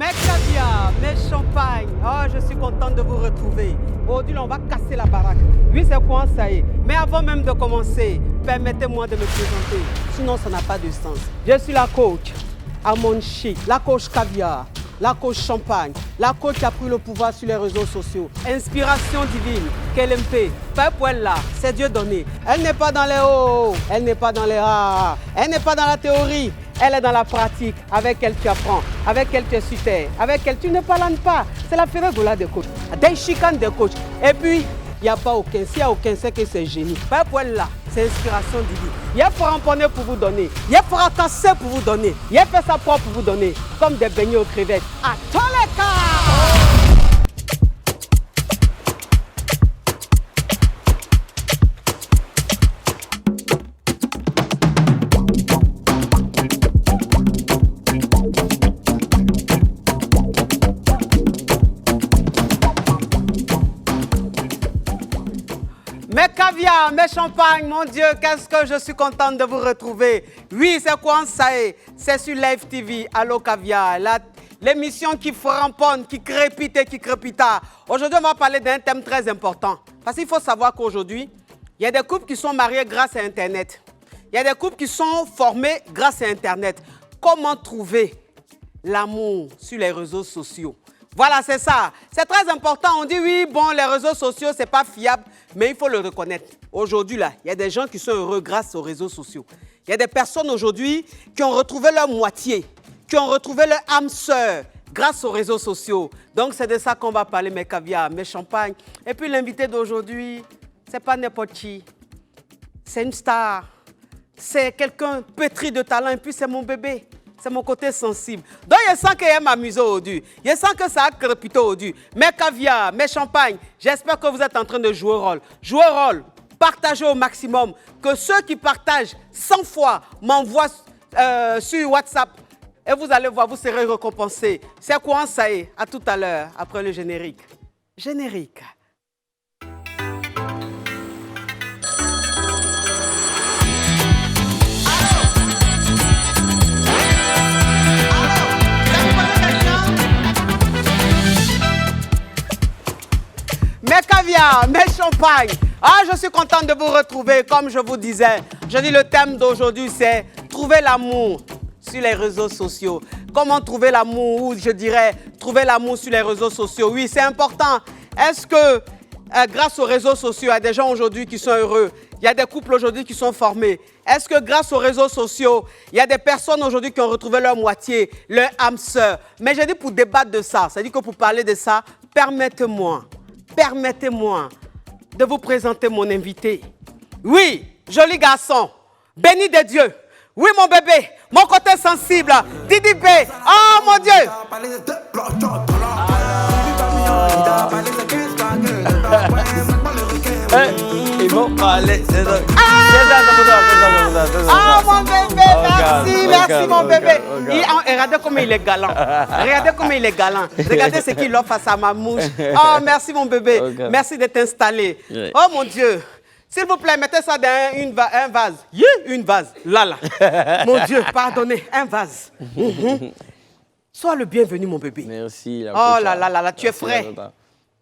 mes caviars, mes champagnes. Oh, je suis contente de vous retrouver. Aujourd'hui, on va casser la baraque. Oui, c'est quoi ça y est. Mais avant même de commencer, permettez-moi de me présenter. Sinon, ça n'a pas de sens. Je suis la coach Amon Chic, la coach caviar, la coach champagne, la coach qui a pris le pouvoir sur les réseaux sociaux. Inspiration divine, KLMP, pas pour elle là, c'est Dieu donné. Elle n'est pas dans les hauts, elle n'est pas dans les rares, elle n'est pas dans la théorie. Elle est dans la pratique, avec elle tu apprends, avec elle tu es sur terre, avec elle tu ne parles pas. C'est la férégola des coachs, des chicanes des coachs. Et puis, il n'y a pas aucun, s'il n'y a aucun, c'est que c'est génie. Pas pour elle là, c'est inspiration divine. Il y a framponné pour vous donner, il y a fracassé pour vous donner, il y a fait sa propre pour vous donner, comme des beignets aux crevettes. À tous les cas! Mes caviars, mes champagnes, mon Dieu, qu'est-ce que je suis contente de vous retrouver. Oui, c'est quoi ça est? C'est sur Live TV, Allo Caviar, l'émission qui framponne, qui crépite et qui crépita. Aujourd'hui, on va parler d'un thème très important. Parce qu'il faut savoir qu'aujourd'hui, il y a des couples qui sont mariés grâce à Internet. Il y a des couples qui sont formés grâce à Internet. Comment trouver l'amour sur les réseaux sociaux? Voilà, c'est ça. C'est très important. On dit oui, bon, les réseaux sociaux, c'est pas fiable, mais il faut le reconnaître. Aujourd'hui, là, il y a des gens qui sont heureux grâce aux réseaux sociaux. Il y a des personnes aujourd'hui qui ont retrouvé leur moitié, qui ont retrouvé leur âme sœur grâce aux réseaux sociaux. Donc, c'est de ça qu'on va parler, mes caviars, mes champagnes. Et puis, l'invité d'aujourd'hui, c'est pas n'importe qui. C'est une star. C'est quelqu'un pétri de talent. Et puis, c'est mon bébé. C'est mon côté sensible. Donc, je sens qu'il aime m'amuser aujourd'hui. Je sens que ça a crépité aujourd'hui. Mes caviars, mes champagnes, j'espère que vous êtes en train de jouer rôle. Jouer rôle, partagez au maximum. Que ceux qui partagent 100 fois m'envoient sur WhatsApp. Et vous allez voir, vous serez récompensés. C'est quoi ça y est? À tout à l'heure, après le générique. Générique. Mes caviars, mes champagnes. Ah, je suis contente de vous retrouver. Comme je vous disais, je dis le thème d'aujourd'hui, c'est trouver l'amour sur les réseaux sociaux. Comment trouver l'amour, ou je dirais, trouver l'amour sur les réseaux sociaux. Oui, c'est important. Est-ce que grâce aux réseaux sociaux, il y a des gens aujourd'hui qui sont heureux? Il y a des couples aujourd'hui qui sont formés. Est-ce que grâce aux réseaux sociaux, il y a des personnes aujourd'hui qui ont retrouvé leur moitié, leur âme sœur? Mais j'ai dit pour débattre de ça, c'est-à-dire que pour parler de ça, permettez-moi de vous présenter mon invité. Oui, joli garçon, béni de Dieu. Oui, mon bébé, mon côté sensible, Didi B. Oh, mon Dieu. Ils vont parler. Oh, mon bébé, merci mon bébé. Regardez comment il est galant. Regardez comment il est galant. Regardez ce qu'il offre à sa mamouche. Oh, merci mon bébé. Merci d'être installé. Oh, mon Dieu. S'il vous plaît, mettez ça dans un vase. Une vase. Là. Mon Dieu, pardonnez. Un vase. Sois le bienvenu, mon bébé. Merci. Oh là, tu es frais.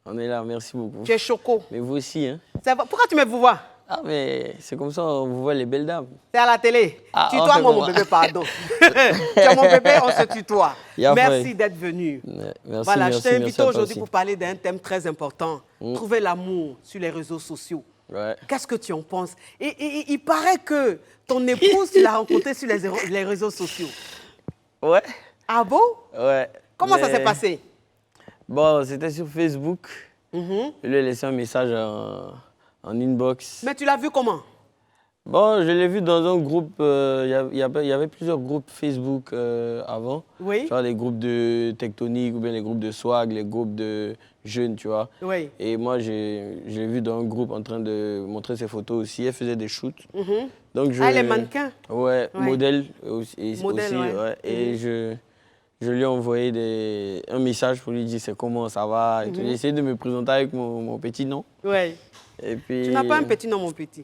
On est là, merci beaucoup. Tu es choco. Mais vous aussi, hein? Pourquoi tu me vois? Ah, mais c'est comme ça, on vous voit les belles dames. C'est à la télé. Ah, tutoie moi, mon bébé, pardon. Tu es mon bébé, on se tutoie. Merci d'être venu. Merci, voilà, je t'ai invité aujourd'hui aussi pour parler d'un thème très important. Trouver l'amour sur les réseaux sociaux. Ouais. Qu'est-ce que tu en penses? Et il paraît que ton épouse, tu l'as rencontrée sur les réseaux sociaux. Ouais. Ah bon? Ouais. Comment ça s'est passé? Bon, c'était sur Facebook. Je lui ai laissé un message en inbox. Mais tu l'as vu comment? Bon, je l'ai vu dans un groupe. Il y avait plusieurs groupes Facebook avant. Oui. Tu vois, les groupes de tectonique ou bien les groupes de swag, les groupes de jeunes, tu vois. Oui. Et moi, je l'ai vu dans un groupe en train de montrer ses photos aussi. Elle faisait des shoots. Donc elle est mannequin? Ouais, modèle aussi. Modèle, aussi ouais. Et je lui ai envoyé un message pour lui dire c'est comment ça va. J'ai essayé de me présenter avec mon petit nom. Oui. Et puis... Tu n'as pas un petit nom, mon petit.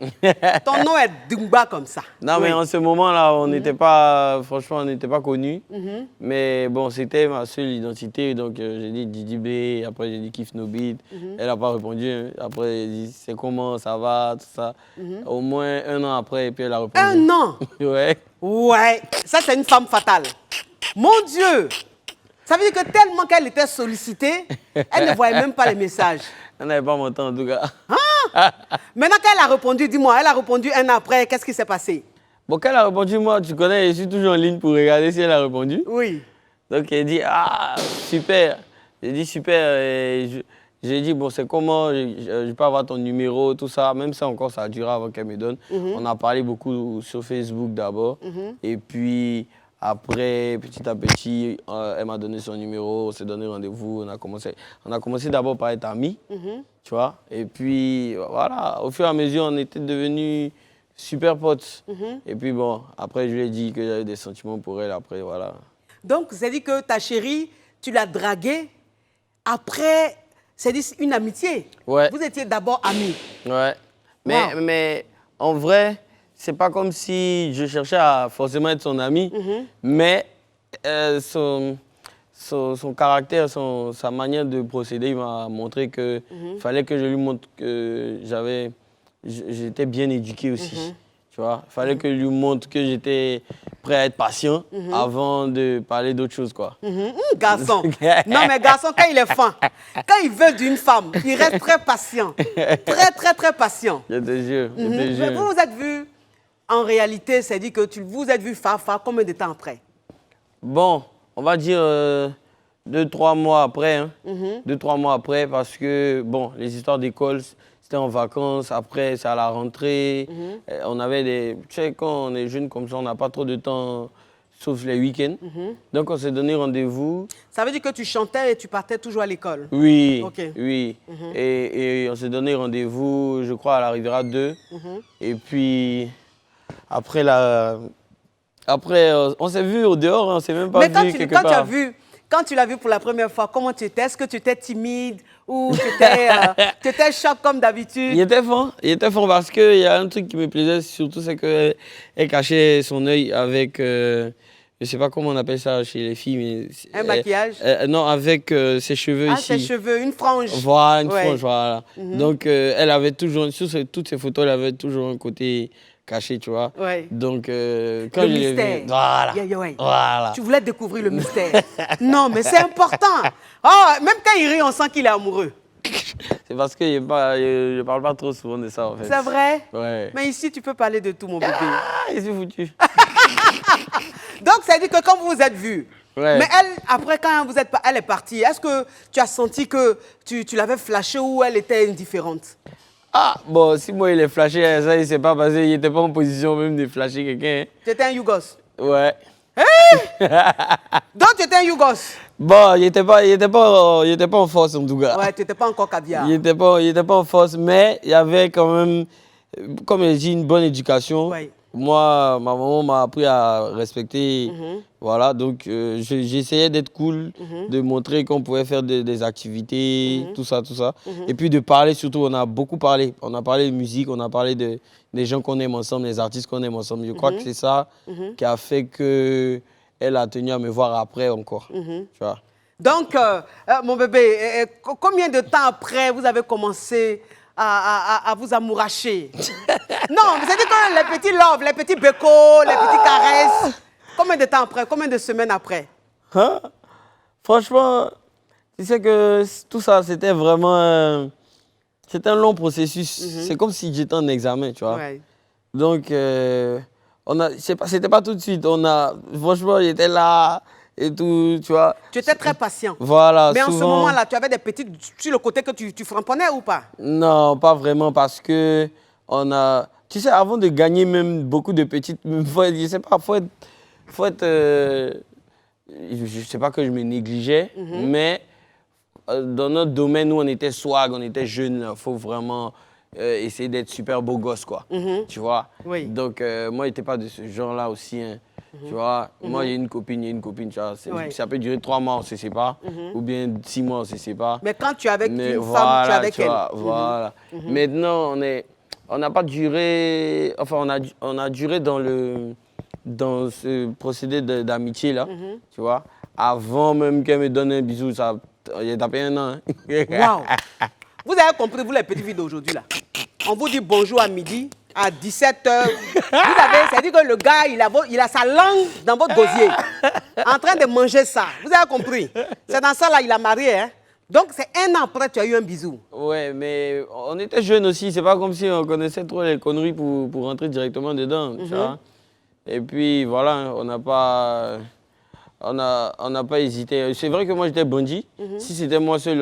Ton nom est Dumba comme ça. Non, mais en ce moment-là, on n'était pas, franchement, on n'était pas connus. Mais bon, c'était ma seule identité. Donc, j'ai dit Didi B, après j'ai dit Kif No Beat. Elle n'a pas répondu. Hein. Après, j'ai dit c'est comment, ça va, tout ça. Au moins 1 an après, et puis elle a répondu. 1 an? Ouais. Ouais, ça c'est une femme fatale. Mon Dieu! Ça veut dire que tellement qu'elle était sollicitée, elle ne voyait même pas les messages. Elle n'avait pas mon temps en tout cas. Ah! Maintenant qu'elle a répondu, dis-moi, elle a répondu 1 an après, qu'est-ce qui s'est passé? Bon, quand elle a répondu, moi, tu connais, je suis toujours en ligne pour regarder si elle a répondu. Oui. Donc, elle dit, ah, super. J'ai dit, super. Et j'ai dit, bon, c'est comment, je peux avoir ton numéro, tout ça. Même ça encore, ça a duré avant qu'elle me donne. On a parlé beaucoup sur Facebook d'abord. Et puis, après, petit à petit, elle m'a donné son numéro, on s'est donné rendez-vous. On a commencé d'abord par être amis, tu vois. Et puis, voilà, au fur et à mesure, on était devenus super potes. Et puis, bon, après, je lui ai dit que j'avais des sentiments pour elle. Après, voilà. Donc, c'est dit que ta chérie, tu l'as draguée. Après, c'est dit une amitié. Ouais. Vous étiez d'abord amis. Ouais. Wow. Mais en vrai, c'est pas comme si je cherchais à forcément être son ami, mais son caractère, sa manière de procéder, il m'a montré qu'il fallait que je lui montre que j'étais bien éduqué aussi. Tu vois, il fallait que je lui montre que j'étais prêt à être patient avant de parler d'autre chose, quoi. Garçon. Non, mais garçon, quand il est fin, quand il veut d'une femme, il reste très patient. Très, très, très patient. Je te jure, je te Mais jure. vous vous êtes vus, en réalité, c'est dit que vous êtes vus fa combien de temps après? Bon, on va dire 2-3 mois après. Hein. 2-3 mois après, parce que, bon, les histoires d'école, c'était en vacances. Après, c'est à la rentrée. On avait des... Tu sais, quand on est jeune comme ça, on n'a pas trop de temps, sauf les week-ends. Donc, on s'est donné rendez-vous. Ça veut dire que tu chantais et tu partais toujours à l'école? Oui, Ok. oui. Et on s'est donné rendez-vous, je crois, à la Riviera 2. Et puis, après, on s'est vu au dehors, on s'est même pas vu quelque part. Quand tu l'as vu pour la première fois, comment tu étais? Est-ce que tu étais timide ou tu étais choc comme d'habitude? Il était fort parce qu'il y a un truc qui me plaisait surtout, c'est qu'elle cachait son œil avec, je ne sais pas comment on appelle ça chez les filles, mais... Un maquillage? Non, avec ses cheveux ici. Ah, ses cheveux, une frange. Voilà, une frange, voilà. Donc, elle avait toujours, sur toutes ses photos, elle avait toujours un côté caché, tu vois. Ouais. Donc, quand Le je l'ai mystère. vu, voilà. Ouais. Voilà. Tu voulais découvrir le mystère. Non, mais c'est important. Oh, même quand il rit, on sent qu'il est amoureux. C'est parce que je parle pas trop souvent de ça, en fait. C'est vrai? Ouais. Mais ici, tu peux parler de tout, mon bébé. Ah, je suis foutu. Donc, ça veut dire que quand vous vous êtes vus, Ouais. mais elle, après, quand elle est partie, est-ce que tu as senti que tu l'avais flashée ou elle était indifférente? Ah, bon, si moi il est flashé, ça il s'est pas passé, il n'était pas en position même de flasher quelqu'un. Tu étais un Yougos. Ouais. Donc, tu étais un Yougos. Bon, il était pas en force en tout cas. Ouais, tu n'étais pas encore caviar. Il était pas en force, mais il y avait quand même, comme je dis, une bonne éducation. Ouais. Moi, ma maman m'a appris à respecter. Voilà, donc j'essayais d'être cool, de montrer qu'on pouvait faire des activités, tout ça. Et puis de parler surtout, on a beaucoup parlé. On a parlé de musique, on a parlé des gens qu'on aime ensemble, des artistes qu'on aime ensemble. Je crois que c'est ça qui a fait qu'elle a tenu à me voir après encore. Tu vois. Donc, mon bébé, combien de temps après vous avez commencé à vous amouracher? Non, c'est-à-dire que les petits loves, les petits bécos, les petites caresses, combien de temps après? Combien de semaines après? Hein? Franchement, tu sais que tout ça, c'était vraiment... c'était un long processus. C'est comme si j'étais en examen, tu vois. Ouais. Donc, c'était pas tout de suite. Franchement, j'étais là et tout, tu vois. Tu étais très patient. Voilà, Mais souvent, en ce moment-là, tu avais des petites sur le côté que tu framponnais ou pas? Non, pas vraiment parce que tu sais, avant de gagner même beaucoup de petites, je sais pas, faut être, je sais pas que je me négligeais, mais dans notre domaine où on était swag, on était jeunes, il faut vraiment essayer d'être super beau gosse, quoi. Tu vois? Oui. Donc, moi, j'étais pas de ce genre-là aussi, hein. Tu vois? Moi, il y a une copine, tu vois. Ça peut durer 3 mois, on se sépare, ou bien 6 mois, on se sépare. Mais quand tu es avec une voilà, femme, tu es avec elle. Voilà. Maintenant, on n'a pas duré, enfin, on a duré dans ce procédé d'amitié, là, tu vois. Avant même qu'elle me donne un bisou, il a tapé 1 an. Hein. Waouh! Vous avez compris, vous les petites filles d'aujourd'hui, là. On vous dit bonjour à midi, à 17h. C'est-à-dire que le gars, il a sa langue dans votre gosier, en train de manger ça. Vous avez compris? C'est dans ça, là, il a marié, hein. Donc, c'est 1 an après que tu as eu un bisou. Ouais, mais on était jeunes aussi. C'est pas comme si on connaissait trop les conneries pour rentrer directement dedans, tu vois. Et puis, voilà, on n'a pas hésité. C'est vrai que moi, j'étais bandit. Si c'était moi seul,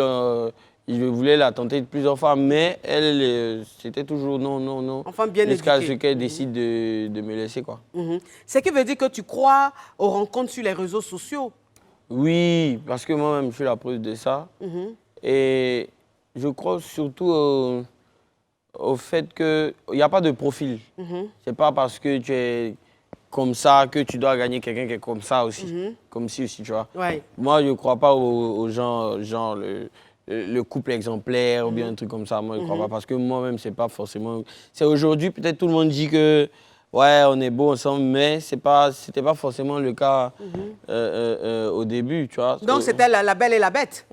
je voulais la tenter plusieurs fois, mais elle, c'était toujours non. Enfin, bien jusqu'à éduquée. ce qu'elle décide de me laisser, quoi. Ce qui veut dire que tu crois aux rencontres sur les réseaux sociaux. Oui, parce que moi-même, je suis la preuve de ça. Et je crois surtout au fait qu'il n'y a pas de profil. C'est pas parce que tu es comme ça que tu dois gagner quelqu'un qui est comme ça aussi. Comme si aussi, tu vois. Ouais. Moi, je ne crois pas aux gens, genre le couple exemplaire ou bien un truc comme ça. Moi, je ne crois pas. Parce que moi-même, c'est pas forcément... C'est aujourd'hui, peut-être tout le monde dit que ouais, on est beau ensemble, mais c'était pas forcément le cas au début, tu vois. Donc, c'était la belle et la bête.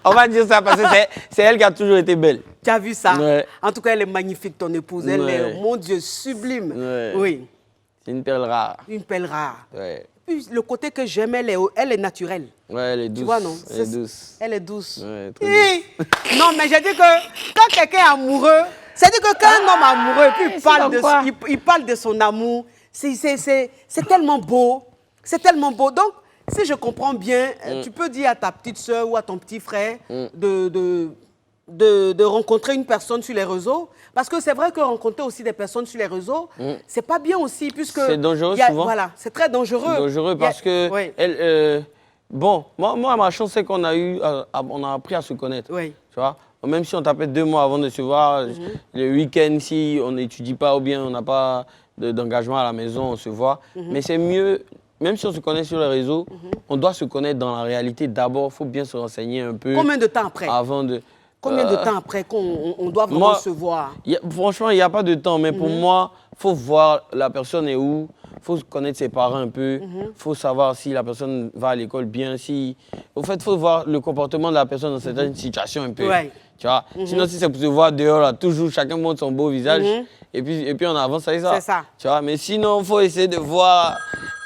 On va dire ça parce que c'est elle qui a toujours été belle. Tu as vu ça? Ouais. En tout cas, elle est magnifique, ton épouse. Elle est, mon Dieu, sublime. Ouais. Oui. C'est une perle rare. Une perle rare. Ouais. Puis, le côté que j'aime, elle est naturelle. Ouais, elle est douce. Tu vois, non? Elle est douce. Elle est douce. Ouais, très douce. Non, mais j'ai dit que quand quelqu'un est amoureux, c'est-à-dire que quand un homme est amoureux, puis il parle de son amour, c'est tellement beau. C'est tellement beau. Donc, si je comprends bien, tu peux dire à ta petite soeur ou à ton petit frère de rencontrer une personne sur les réseaux. Parce que c'est vrai que rencontrer aussi des personnes sur les réseaux, c'est pas bien aussi, puisque... C'est dangereux souvent. Voilà, c'est très dangereux. C'est dangereux parce que... Oui. Bon, moi, ma chance, c'est qu'on on a appris à se connaître. Oui. Tu vois? Même si on tapait 2 mois avant de se voir, le week-end, si on n'étudie pas ou bien on n'a pas d'engagement à la maison, on se voit. Mais c'est mieux... Même si on se connaît sur les réseaux, on doit se connaître dans la réalité. D'abord, il faut bien se renseigner un peu. Combien de temps après? Avant de... Combien de temps après qu'on doit vraiment se voir? Franchement, il n'y a pas de temps. Mais pour moi, il faut voir la personne est où. Il faut connaître ses parents un peu. Il faut savoir si la personne va à l'école bien. En fait, il faut voir le comportement de la personne dans certaines situations un peu. Ouais. Tu vois? Sinon, si c'est pour se voir dehors, là, toujours, chacun montre son beau visage. Et puis, on avance avec ça. C'est ça. Tu vois? Mais sinon, il faut essayer de voir...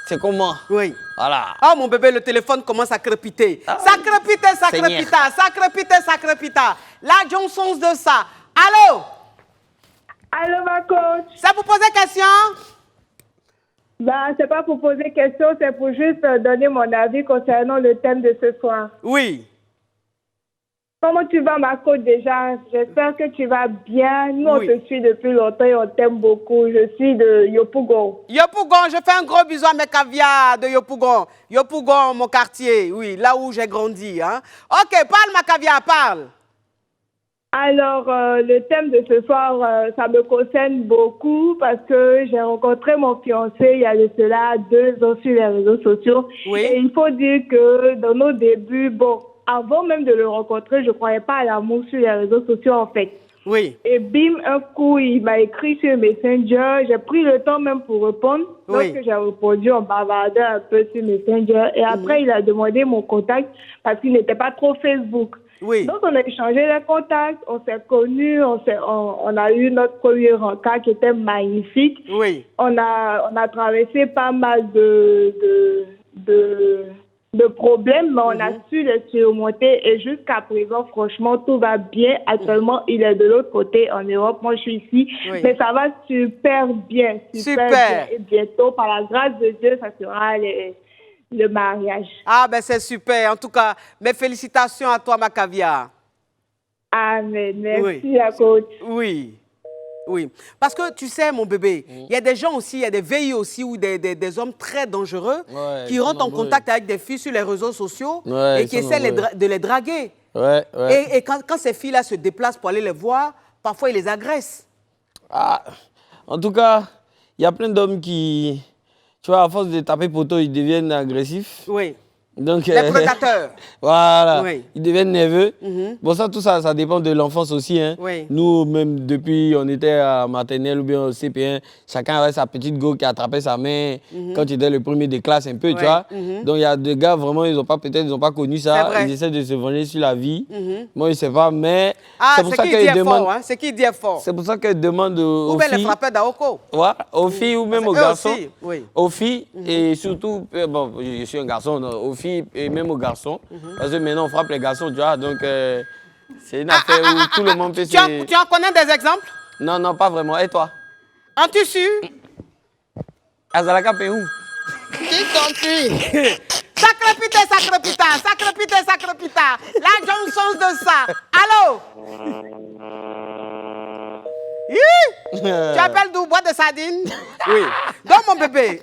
C'est comment? Oui. Voilà. Oh, mon bébé, le téléphone commence à crépiter. Ça crépite, ça crépite, ça crépite, ça crépite. La Johnson de ça. Allô? Allô, ma coach. Ça vous pose question? Bah, c'est pas pour poser question, c'est pour juste donner mon avis concernant le thème de ce soir. Oui. Comment tu vas, ma coach, déjà? J'espère que tu vas bien. Nous, on te suit depuis longtemps et on t'aime beaucoup. Je suis de Yopougon. Yopougon, je fais un gros bisou à mes caviars de Yopougon. Yopougon, mon quartier, oui, là où j'ai grandi. Hein. Ok, parle, ma caviar, parle. Alors, le thème de ce soir, ça me concerne beaucoup parce que j'ai rencontré mon fiancé il y a de cela 2 ans sur les réseaux sociaux. Oui. Et il faut dire que dans nos débuts, bon, avant même de le rencontrer, je ne croyais pas à l'amour sur les réseaux sociaux, en fait. Oui. Et bim, un coup, il m'a écrit sur Messenger. J'ai pris le temps même pour répondre. Oui. Lorsque j'ai répondu, on bavardait un peu sur Messenger. Et après, il a demandé mon contact parce qu'il n'était pas trop Facebook. Oui. Donc, on a échangé les contacts, on s'est connus, on a eu notre premier rencontre qui était magnifique. Oui. On a traversé pas mal de problèmes, mais on a su les surmonter et jusqu'à présent, franchement, tout va bien. Actuellement, il est de l'autre côté en Europe, moi je suis ici, mais ça va super bien, super bien. Et bientôt, par la grâce de Dieu, ça sera le mariage. Ah, ben c'est super. En tout cas, mes félicitations à toi, ma caviar. Amen. Merci, la coach. Oui. Oui, parce que tu sais, mon bébé, il y a des gens aussi, il y a des VI aussi, ou des hommes très dangereux qui rentrent en contact avec des filles sur les réseaux sociaux et qui essaient de les draguer. Ouais, ouais. Et quand ces filles-là se déplacent pour aller les voir, parfois ils les agressent. Ah, en tout cas, il y a plein d'hommes qui, tu vois, à force de taper poteau, ils deviennent agressifs. Oui. Donc, Les prédateurs. Voilà, Oui. ils deviennent nerveux. Bon, tout ça, ça dépend de l'enfance aussi. Hein. Oui. Nous, même depuis, on était à maternelle ou bien au CP1, chacun avait sa petite go qui attrapait sa main quand il était le premier des classes un peu, tu vois. Donc, il y a des gars, vraiment, ils n'ont pas connu ça. Ils essaient de se venger sur la vie. Moi, je ne sais pas, mais c'est pour ça qu'ils demandent... Hein? C'est qui dit est fort. C'est pour ça qu'ils demandent aux filles... Ou bien les frappeurs d'Aoko. Ouais, aux filles ou même aux garçons. Aussi, oui. Aux filles, et surtout, bon, je suis un garçon, non, aux filles et même aux garçons. Parce que maintenant, on frappe les garçons, tu vois. Donc, c'est une affaire où tout le monde peut se... Tu en connais des exemples? Non, non, pas vraiment. Et toi? En tissu? Azalaka Péou. Qui t'en Sacré pita, sacré pita, sacré pita, sacré pita. La Johnson de ça. Allô? Tu appelles d'où? Boîte de sardines? Oui. Donc,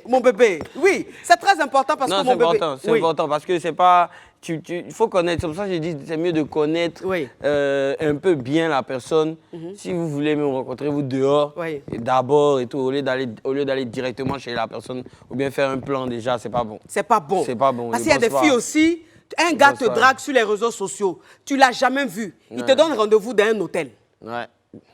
mon bébé, oui, c'est très important parce que mon bébé... C'est important parce que c'est pas... Il faut connaître, c'est pour ça que j'ai dit c'est mieux de connaître un peu bien la personne. Si vous voulez me rencontrer, vous dehors, d'abord et tout, au lieu d'aller directement chez la personne ou bien faire un plan déjà, c'est pas bon. C'est pas bon. C'est pas bon. Parce qu'il y a des filles aussi, un gars te drague sur les réseaux sociaux, tu l'as jamais vu, il te donne rendez-vous dans un hôtel. Ouais.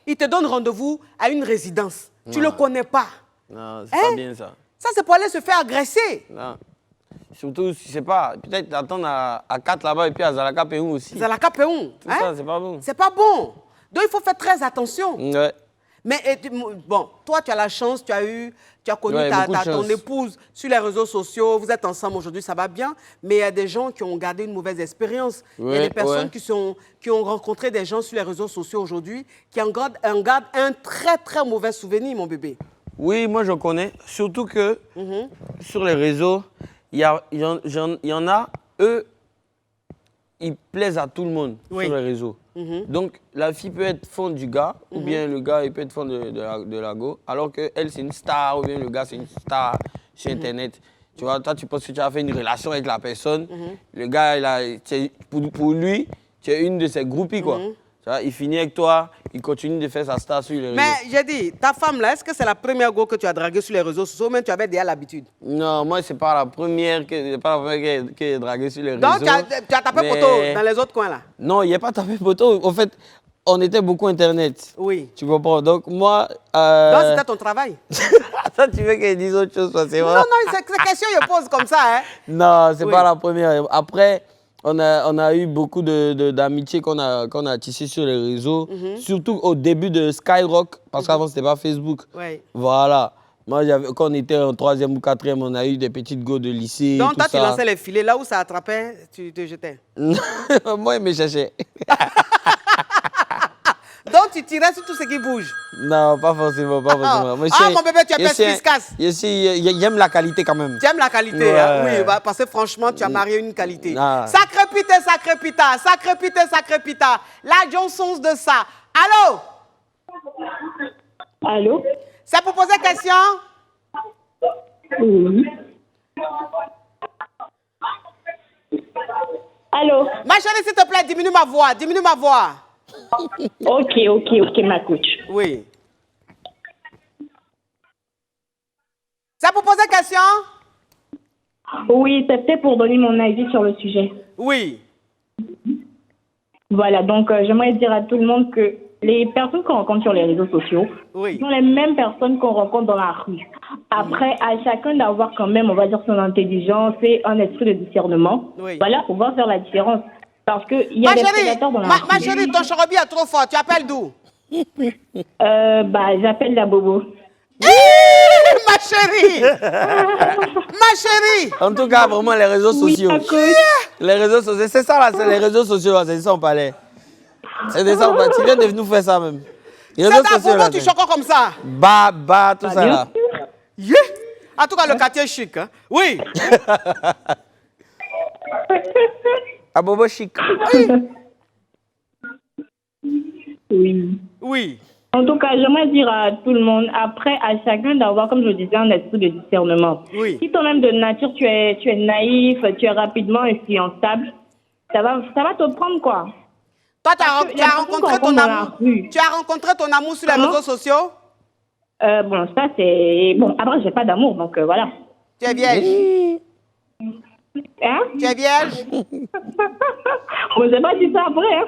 Il te donne rendez-vous à une résidence. Tu ne le connais pas. Non, c'est pas bien ça. Ça, c'est pour aller se faire agresser. Non. Surtout, je sais pas, peut-être d'attendre à 4 là-bas et puis à Zalaka Péou aussi. Zalaka Péou. Tout ça, c'est pas bon. C'est pas bon. Donc, il faut faire très attention. Ouais. Mais bon, toi, tu as la chance, tu as connu ton épouse sur les réseaux sociaux, vous êtes ensemble aujourd'hui, ça va bien. Mais il y a des gens qui ont gardé une mauvaise expérience. Il y a des personnes qui ont rencontré des gens sur les réseaux sociaux aujourd'hui qui en gardent un très, très mauvais souvenir, mon bébé. Oui, moi, je connais. Surtout que sur les réseaux, il y en a, eux, ils plaisent à tout le monde sur les réseaux. Donc, la fille peut être fan du gars, ou bien le gars il peut être fan de la go, alors qu'elle, c'est une star, ou bien le gars, c'est une star sur Internet. Tu vois, toi, tu penses que tu as fait une relation avec la personne. Le gars, pour lui, tu es une de ses groupies, quoi. Tu vois, il finit avec toi, il continue de faire sa star sur les réseaux. Mais j'ai dit, ta femme là, est-ce que c'est la première go que tu as draguée sur les réseaux sociaux ou même tu avais déjà l'habitude? Non, moi, c'est pas la première que j'ai draguée sur les réseaux. Donc, tu as tapé poteau dans les autres coins là? Non, il n'y a pas tapé poteau. En fait, on était beaucoup Internet. Oui. Tu comprends? Donc, moi... Donc, c'était ton travail? Attends, tu veux qu'elle dise autre chose? C'est vrai. Non, c'est question que je pose comme ça. Hein? Non, c'est pas la première. Après... On a eu beaucoup d'amitiés qu'on a tissées sur les réseaux, surtout au début de Skyrock, parce qu'avant, ce n'était pas Facebook. Voilà. Moi, quand on était en 3e ou 4e, on a eu des petites go de lycée. Donc, toi, tu lançais les filets. Là où ça attrapait, tu te jetais? Moi, il me cherchait. Donc, tu tirais sur tout ce qui bouge? Non, pas forcément, pas forcément. Mon bébé, tu es perspicace. J'aime la qualité quand même. Tu aimes la qualité, hein? Oui, parce que franchement, tu as marié une qualité. Sacré pita, sacré pita, sacré pita, sacré pita. La Johnson de ça. Allô? Allô? C'est pour poser question? Oui. Allô? Ma chérie, s'il te plaît, diminue ma voix, diminue ma voix. Ok, ma coach. Oui. C'est pour poser question? Oui, c'était pour donner mon avis sur le sujet. Oui. Voilà, donc j'aimerais dire à tout le monde que les personnes qu'on rencontre sur les réseaux sociaux sont les mêmes personnes qu'on rencontre dans la rue. Après, à chacun d'avoir quand même, on va dire, son intelligence et un esprit de discernement. Voilà, pour pouvoir faire la différence. Parce qu'il y a des prédateurs dans la rue. Ma chérie, ton chorobi est trop fort. Tu appelles d'où? J'appelle la Bobo. Ma chérie! Ma chérie! En tout cas, vraiment, les réseaux sociaux. Les réseaux sociaux, c'est ça là, c'est les réseaux sociaux, c'est ça on parlait. C'est de ça on parlait. Tu viens de nous faire ça même. C'est ta Bobo, tu choques comme ça? Tout ça là. En tout cas, le quartier est chic. Hein? Oui. Bobo chic. Oui. Oui. En tout cas, j'aimerais dire à tout le monde, après, à chacun d'avoir, comme je le disais, un esprit de discernement. Oui. Si toi-même de nature, tu es naïf, tu es rapidement influençable, ça va te prendre quoi. Toi, tu as rencontré ton amour. Tu as rencontré ton amour sur les réseaux sociaux? Bon, ça c'est... Bon, après, j'ai pas d'amour, donc voilà. Tu es vierge? Hein? Tu es vierge? On ne pas dit ça après. Hein?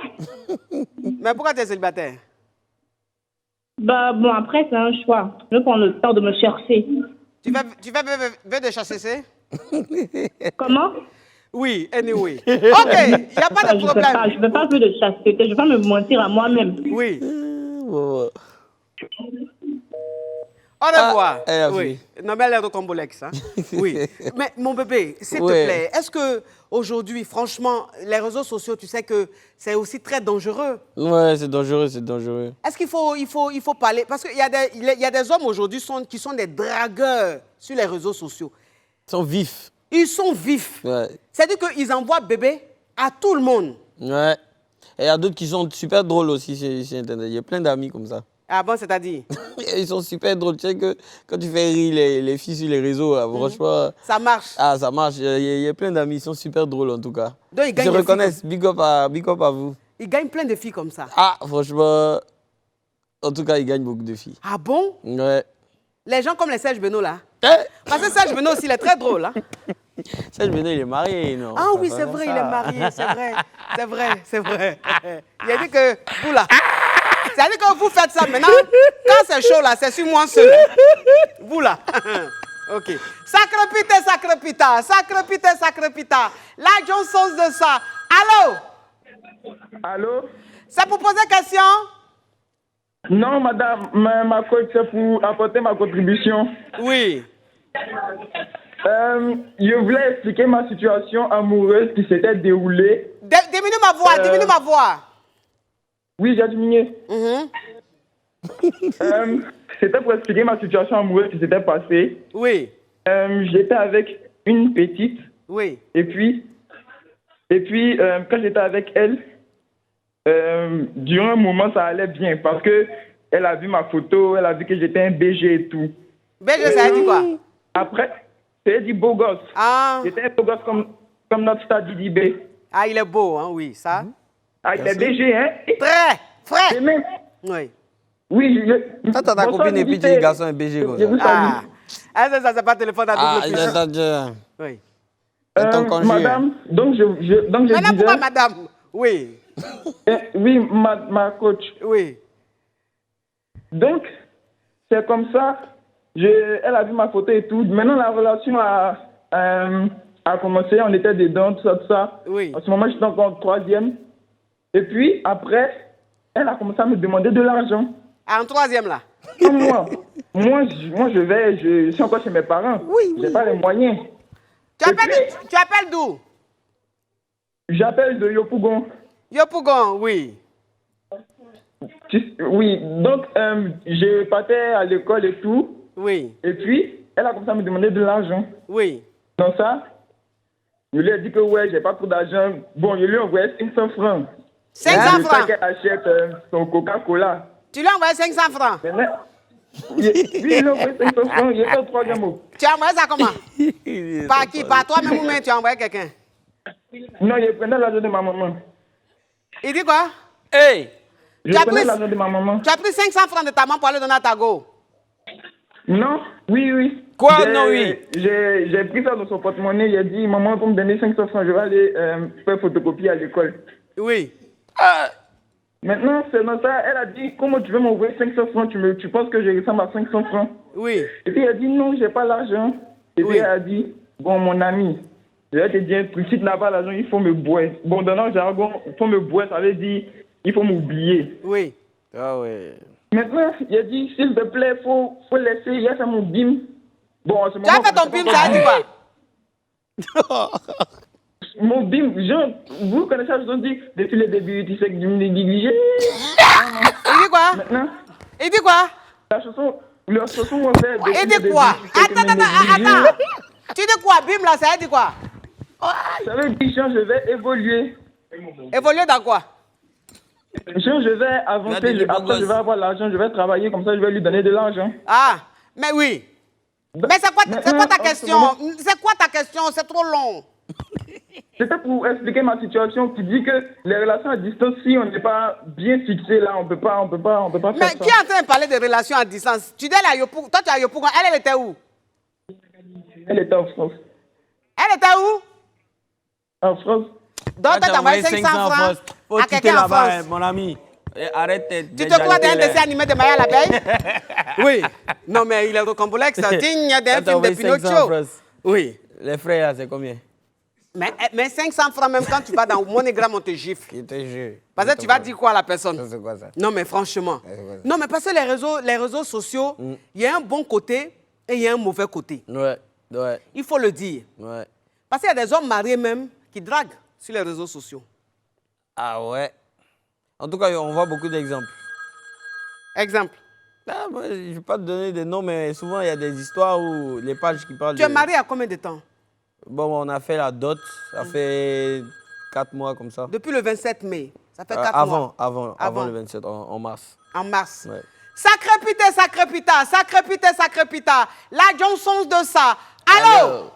Mais pourquoi tu es célibataire? Bah, bon, après, c'est un choix. Je vais prendre le temps de me chercher. Tu veux de chasser? Comment? Oui, anyway. Ok, il n'y a pas de problème. Je ne veux pas faire de chasteté. Je ne vais pas me mentir à moi-même. Oui. Au revoir. Oui. Non, mais elle est rocambolex, hein? Oui. Mais mon bébé, s'il te plaît, est-ce que aujourd'hui, franchement, les réseaux sociaux, tu sais que c'est aussi très dangereux? Ouais, c'est dangereux, c'est dangereux. Est-ce qu'il faut parler? Parce qu'il y a des hommes aujourd'hui qui sont des dragueurs sur les réseaux sociaux. Ils sont vifs. Ils sont vifs. Ouais. C'est-à-dire qu'ils envoient bébé à tout le monde. Ouais. Et il y a d'autres qui sont super drôles aussi sur Internet. Il y a plein d'amis comme ça. Ah bon, c'est-à-dire? Ils sont super drôles. Tu sais que quand tu fais rire les filles sur les réseaux, franchement... Ça marche. Ah, ça marche. Il y a plein d'amis. Ils sont super drôles en tout cas. Donc, ils gagnent se reconnaissent. Big up à vous. Ils gagnent plein de filles comme ça. Ah, franchement... En tout cas, ils gagnent beaucoup de filles. Ah bon? Ouais. Les gens comme les Serge Benoît là. Eh? Parce que Serge Benoît aussi, il est très drôle. Hein? Serge Benoît, il est marié, non? Ah oui, c'est vrai, il est marié, c'est vrai. C'est vrai, c'est vrai. Il a dit que vous là. C'est-à-dire que vous faites ça maintenant. Quand c'est chaud là, c'est sur moi seul. Vous là. Ok. Sacre pita, sacre pita. Sacre pita, sacre pita. La Johnson de ça. Allô? Allô? C'est pour poser question? Non, madame, ma coach, c'est pour apporter ma contribution. Oui. Je voulais expliquer ma situation amoureuse qui s'était déroulée. Diminue ma voix, diminue ma voix. Oui, j'ai diminué. C'était pour expliquer ma situation amoureuse qui s'était passée. Oui. J'étais avec une petite. Oui. Et puis quand j'étais avec elle, durant un moment, ça allait bien parce que elle a vu ma photo, elle a vu que j'étais un BG et tout. BG, ça a dit quoi? Après, c'est dit beau gosse. Ah. J'étais un beau gosse comme notre stade Didi. Ah, il est beau, hein, oui, ça. Ah, il est BG, hein? Très, frais. Oui. Oui, toi, t'as ta copine et puis tu es garçon et BG comme ça. Ah, ça, c'est pas téléphone à double puce. Ah, déjà. Oui. Madame, donc je Maintenant, disais... pourquoi madame? Oui. Oui, ma coach. Oui. Donc, c'est comme ça, elle a vu ma photo et tout. Maintenant, la relation a commencé, on était dedans, tout ça. Oui. En ce moment, j'étais encore en troisième. Et puis, après, elle a commencé à me demander de l'argent. Ah, en troisième, là? Moi, je suis encore chez mes parents. Oui. J'ai pas les moyens. Tu appelles d'où? J'appelle de Yopougon. Yopougon, oui. Oui, donc je partais à l'école et tout. Oui. Et puis, elle a commencé à me demander de l'argent. Oui. Dans ça, je lui ai dit que ouais, j'ai pas trop d'argent. Bon, je lui ai envoyé 500 francs. 500 francs? qu'elle achète son Coca-Cola. Tu lui as envoyé 500 francs? Maintenant, oui, je lui ai envoyé 500 francs, il était au troisième mot. Tu as envoyé ça comment? Par qui? Par toi-même ou même tu as envoyé quelqu'un? Non, je prenais l'argent de ma maman. Il dit quoi? Hey! Je prenais l'argent de ma maman. Tu as pris 500 francs de ta maman pour aller donner à ta go? Non, oui. Quoi, non, oui? J'ai pris ça dans son porte-monnaie, j'ai dit, maman, pour me donner 500 francs, je vais aller faire photocopie à l'école. Oui. Maintenant, c'est dans ça, elle a dit, comment tu veux m'envoyer 500 francs, tu penses que je ressemble à 500 francs? Oui. Et puis elle a dit, non, j'ai pas l'argent. Et puis elle a dit, bon, mon ami, je vais te dire un truc, si tu n'as pas l'argent, il faut me boire. Bon, dans notre jargon, il faut me boire, ça veut dire, il faut m'oublier. Oui. Ah ouais. Maintenant, il a dit, s'il te plaît, faut laisser, il a fait mon bim. Bon, en ce moment... Tu as fait ton bim, ça a dit quoi? Mon bim, genre, vous connaissez ça, je vous ai dit, depuis le début, tu sais que je me négligé. Il dit quoi? Maintenant, il dit quoi? la chanson on fait... Il dit quoi? Attends. Tu dis quoi? Bim là, ça a dit quoi? Ça veut dire, genre, je vais évoluer. Évoluer dans quoi? Genre, je vais avancer, après je vais avoir l'argent, je vais travailler, comme ça je vais lui donner de l'argent. Ah, mais oui. Mais c'est quoi ta question? C'est quoi ta question? C'est trop long. C'était pour expliquer ma situation. Tu dis que les relations à distance, si on n'est pas bien fixé là, on peut pas faire Mais ça. qui est en train de parler de relations à distance? Tu dis à Yopougon, toi tu es à Yopougon, elle était où? Elle était en France. Elle était où? En France. Donc toi t'as envoyé 500 francs Faut à quitter quelqu'un en là-bas, France. mon ami. Arrête. Tu te crois dans un dessin animé de Maya l'abeille? Oui. Non mais il est complexe. Il y a des films de Pinocchio. Oui. Les frères, là, c'est combien? Mais 500 francs, même quand tu vas dans MoneyGram, on te gifle. Je te jure. Parce que tu vas dire quoi à la personne? C'est quoi ça? Non, mais franchement. Non, mais parce que les réseaux sociaux, il y a un bon côté et il y a un mauvais côté. Ouais. Il faut le dire. Ouais. Parce qu'il y a des hommes mariés même qui draguent sur les réseaux sociaux. Ah ouais. En tout cas, on voit beaucoup d'exemples. Exemple. Ah, moi, je ne vais pas te donner des noms, mais souvent, il y a des histoires où les pages qui parlent Tu es marié à combien de temps? Bon, on a fait la dot, ça fait 4 mois comme ça. Depuis le 27 mai. Ça fait 4 mois. Avant le 27, en mars. En mars. Ouais. Sacré pita. La Johnson de ça. Allô?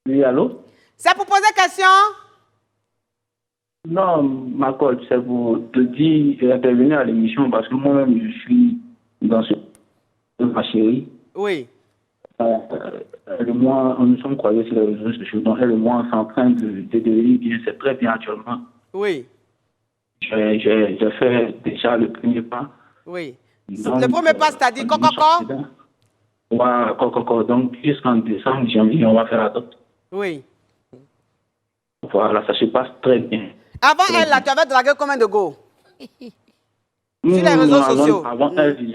Oui, allô? C'est pour poser question? Non, ma coach, c'est pour te dire intervenir à l'émission parce que moi-même, je suis dans ce... ma chérie. Oui. Elle et moi, nous sommes croisés sur les réseaux sociaux. Donc, elle et moi, on est en train de devenir bien. C'est très bien actuellement. Oui. J'ai fait déjà le premier pas. Oui. Donc, le premier pas, c'est-à-dire coco? Ouais, coco. Donc, jusqu'en décembre, janvier, on va faire la dot. Oui. Voilà, ça se passe très bien. Avant elle, là, tu avais dragué combien de go? Sur les réseaux sociaux? Avant elle,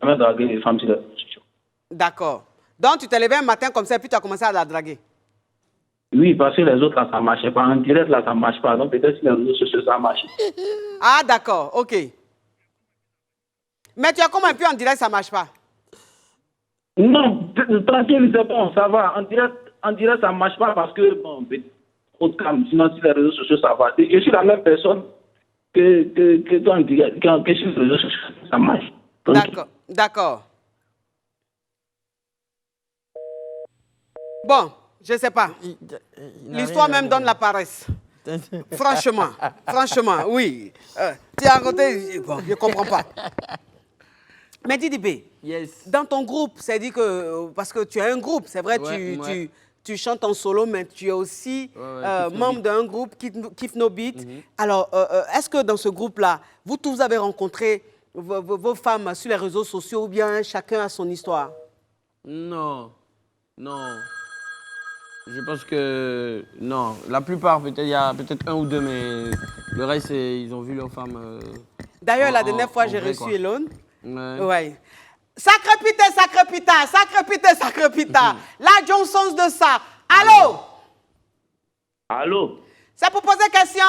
j'avais dragué les femmes sur les réseaux sociaux. D'accord. Donc, tu t'es levé un matin comme ça, puis tu as commencé à la draguer? Oui, parce que les autres, là, ça ne marchait pas. En direct, là, ça ne marche pas. Donc, peut-être sur les réseaux sociaux, ça marche. Ah, d'accord. OK. Mais tu as comment pu en direct, ça ne marche pas? Non, tranquille, c'est bon, ça va. En direct, ça ne marche pas parce que, bon, trop de calme. Sinon, sur les réseaux sociaux, ça va. Je suis la même personne que toi en direct. Que sur les réseaux sociaux, ça marche. D'accord. Bon, je ne sais pas. L'histoire même donne la paresse. Franchement, oui. Tu es à côté, bon, je ne comprends pas. Mais Didibé, yes. Dans ton groupe, c'est dit que, parce que tu as un groupe, c'est vrai, tu chantes en solo, mais tu es aussi membre d'un groupe, Kiff No Beat. Alors, est-ce que dans ce groupe-là, vous tous avez rencontré vos femmes sur les réseaux sociaux ou bien chacun a son histoire? Non. Je pense que non. La plupart, peut-être, il y a peut-être un ou deux, mais le reste, ils ont vu leurs femmes. D'ailleurs, la dernière fois, j'ai reçu Elon. Ouais. Sacré pita. La Johnson de ça. Allô? Allô? C'est pour poser question?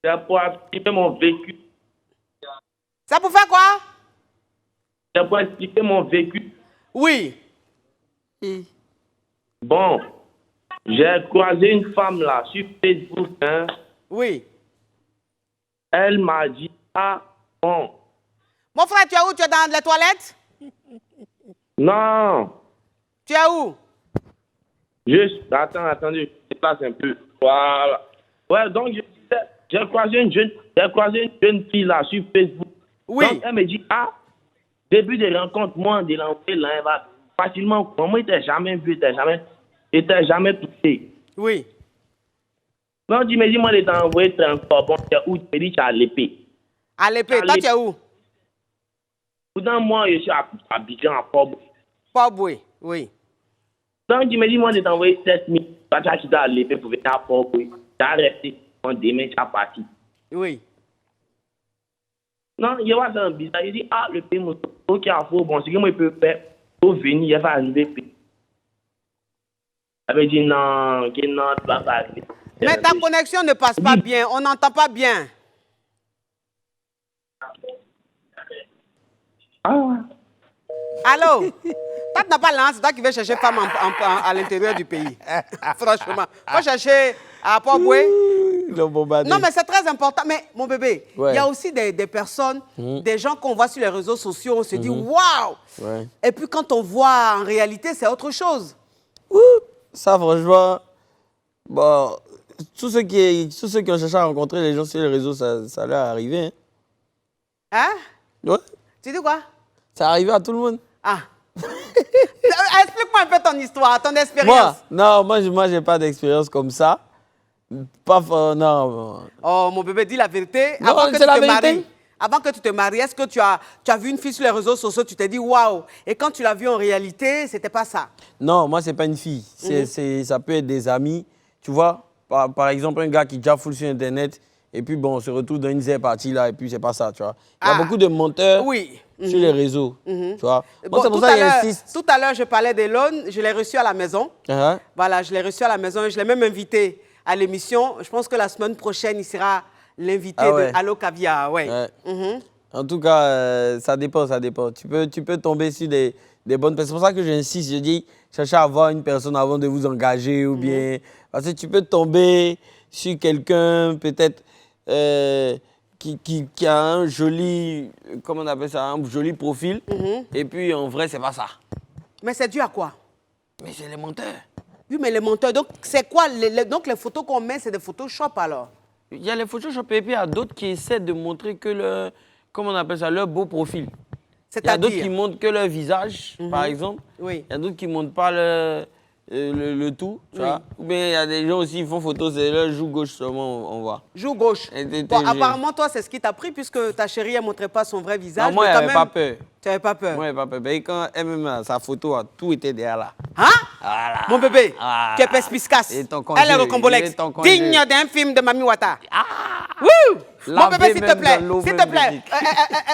C'est pour expliquer mon vécu. C'est pour faire quoi? C'est pour expliquer mon vécu. Oui. Bon, j'ai croisé une femme là sur Facebook. Hein. Oui. Elle m'a dit, ah, bon. Mon frère, tu es où? Tu es dans les toilettes? Non. Tu es où? Attendez, je déplace un peu. Voilà. Ouais, donc j'ai croisé une jeune fille là sur Facebook. Oui. Donc elle me dit, ah, début de rencontre, moi, de l'entrée là, elle va facilement, moi, il t'a jamais vu, il t'a jamais touché. Oui. Donc tu me dis, moi, il t'a envoyé transport, bon, tu es où? Tu me dis, tu es à l'épée. À l'épée, toi, tu es où? Pourtant, moi, je suis à Abidjan, à Port-Boué. Port-Boué, oui. Donc, tu me dis, moi, je t'ai envoyé 7 000. Toi, tu as quitté à l'épée pour venir à Port-Boué. Tu as resté. Demain, tu as parti. Oui. Non, il y a un bizarre. Il dit, ah, le pays, ok, bon, ce que moi, je peux faire pour venir, il va arriver. Elle me dit, non, tu ne vas pas arriver. Mais ta connexion ne passe pas bien. On n'entend pas bien. Ah. Allô? Toi, tu n'as pas l'ance, c'est toi qui veux chercher femme à l'intérieur du pays. Franchement. Faut chercher à Port-Boué. Non, mais c'est très important. Mais mon bébé, il y a aussi des personnes, des gens qu'on voit sur les réseaux sociaux, on se dit waouh! Et puis quand on voit en réalité, c'est autre chose. Ça, franchement, bon, tous ceux qui ont cherché à rencontrer les gens sur les réseaux, ça leur est arrivé. Hein? Ouais. Tu dis quoi? Ça arrivé à tout le monde. Ah. Explique-moi un peu ton histoire, ton expérience. Moi, j'ai pas d'expérience comme ça. Pas non. Oh, mon bébé, dis la vérité. Non, Avant que tu c'est la te vérité. maries, avant que tu te maries, est-ce que tu as vu une fille sur les réseaux sociaux, tu t'es dit waouh? Et quand tu l'as vue en réalité, c'était pas ça? Non, moi, c'est pas une fille. Ça peut être des amis. Tu vois, par exemple, un gars qui est déjà full sur Internet, et puis bon, on se retrouve dans une zère partie là, et puis c'est pas ça, tu vois. Il y a beaucoup de menteurs sur les réseaux, tu vois. Bon, c'est pour ça que j'insiste. Tout à l'heure, je parlais d'Elon, je l'ai reçu à la maison. Voilà, je l'ai reçu à la maison, je l'ai même invité à l'émission. Je pense que la semaine prochaine, il sera l'invité de Allo Caviar, En tout cas, ça dépend. Tu peux tomber sur des bonnes personnes. C'est pour ça que j'insiste, je dis, cherchez à voir une personne avant de vous engager ou bien... Parce que tu peux tomber sur quelqu'un, peut-être, qui a un joli, comment on appelle ça, un joli profil, et puis en vrai, c'est pas ça. Mais c'est dû à quoi? Mais c'est les menteurs. Oui, mais les menteurs, donc c'est quoi? Donc les photos qu'on met, c'est des Photoshop alors? Il y a les Photoshop et puis il y a d'autres qui essaient de montrer que leur, comment on appelle ça, leur beau profil. Il y a d'autres qui montrent que leur visage, par exemple. Oui. Il y a d'autres qui ne montrent pas le tout, tu vois. Ou bien il y a des gens aussi qui font photo, c'est leur joue gauche seulement, on voit. Joue gauche. Bon, apparemment, toi, c'est ce qui t'a pris puisque ta chérie, elle ne montrait pas son vrai visage. Non, moi, je n'avais pas peur. Tu n'avais pas peur? Moi, je n'avais pas peur. Mais quand elle-même, sa photo, tout était derrière là. Hein? Voilà. Mon bébé, Voilà. tu es pespiscasse. Et ton Elle est congé, rocambolesque, et ton congé. digne d'un film de Mami Wata. Wouh! Mon Laver bébé, s'il te même plaît, dans l'eau s'il te même plaît,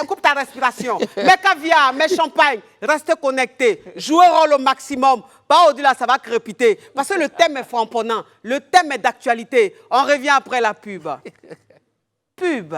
coupe ta respiration. Mes caviar, mes champagnes, restez connectés. Jouez rôle au maximum. Pas au-delà, ça va crépiter. Parce que le thème est frapponnant. Le thème est d'actualité. On revient après la pub. Pub.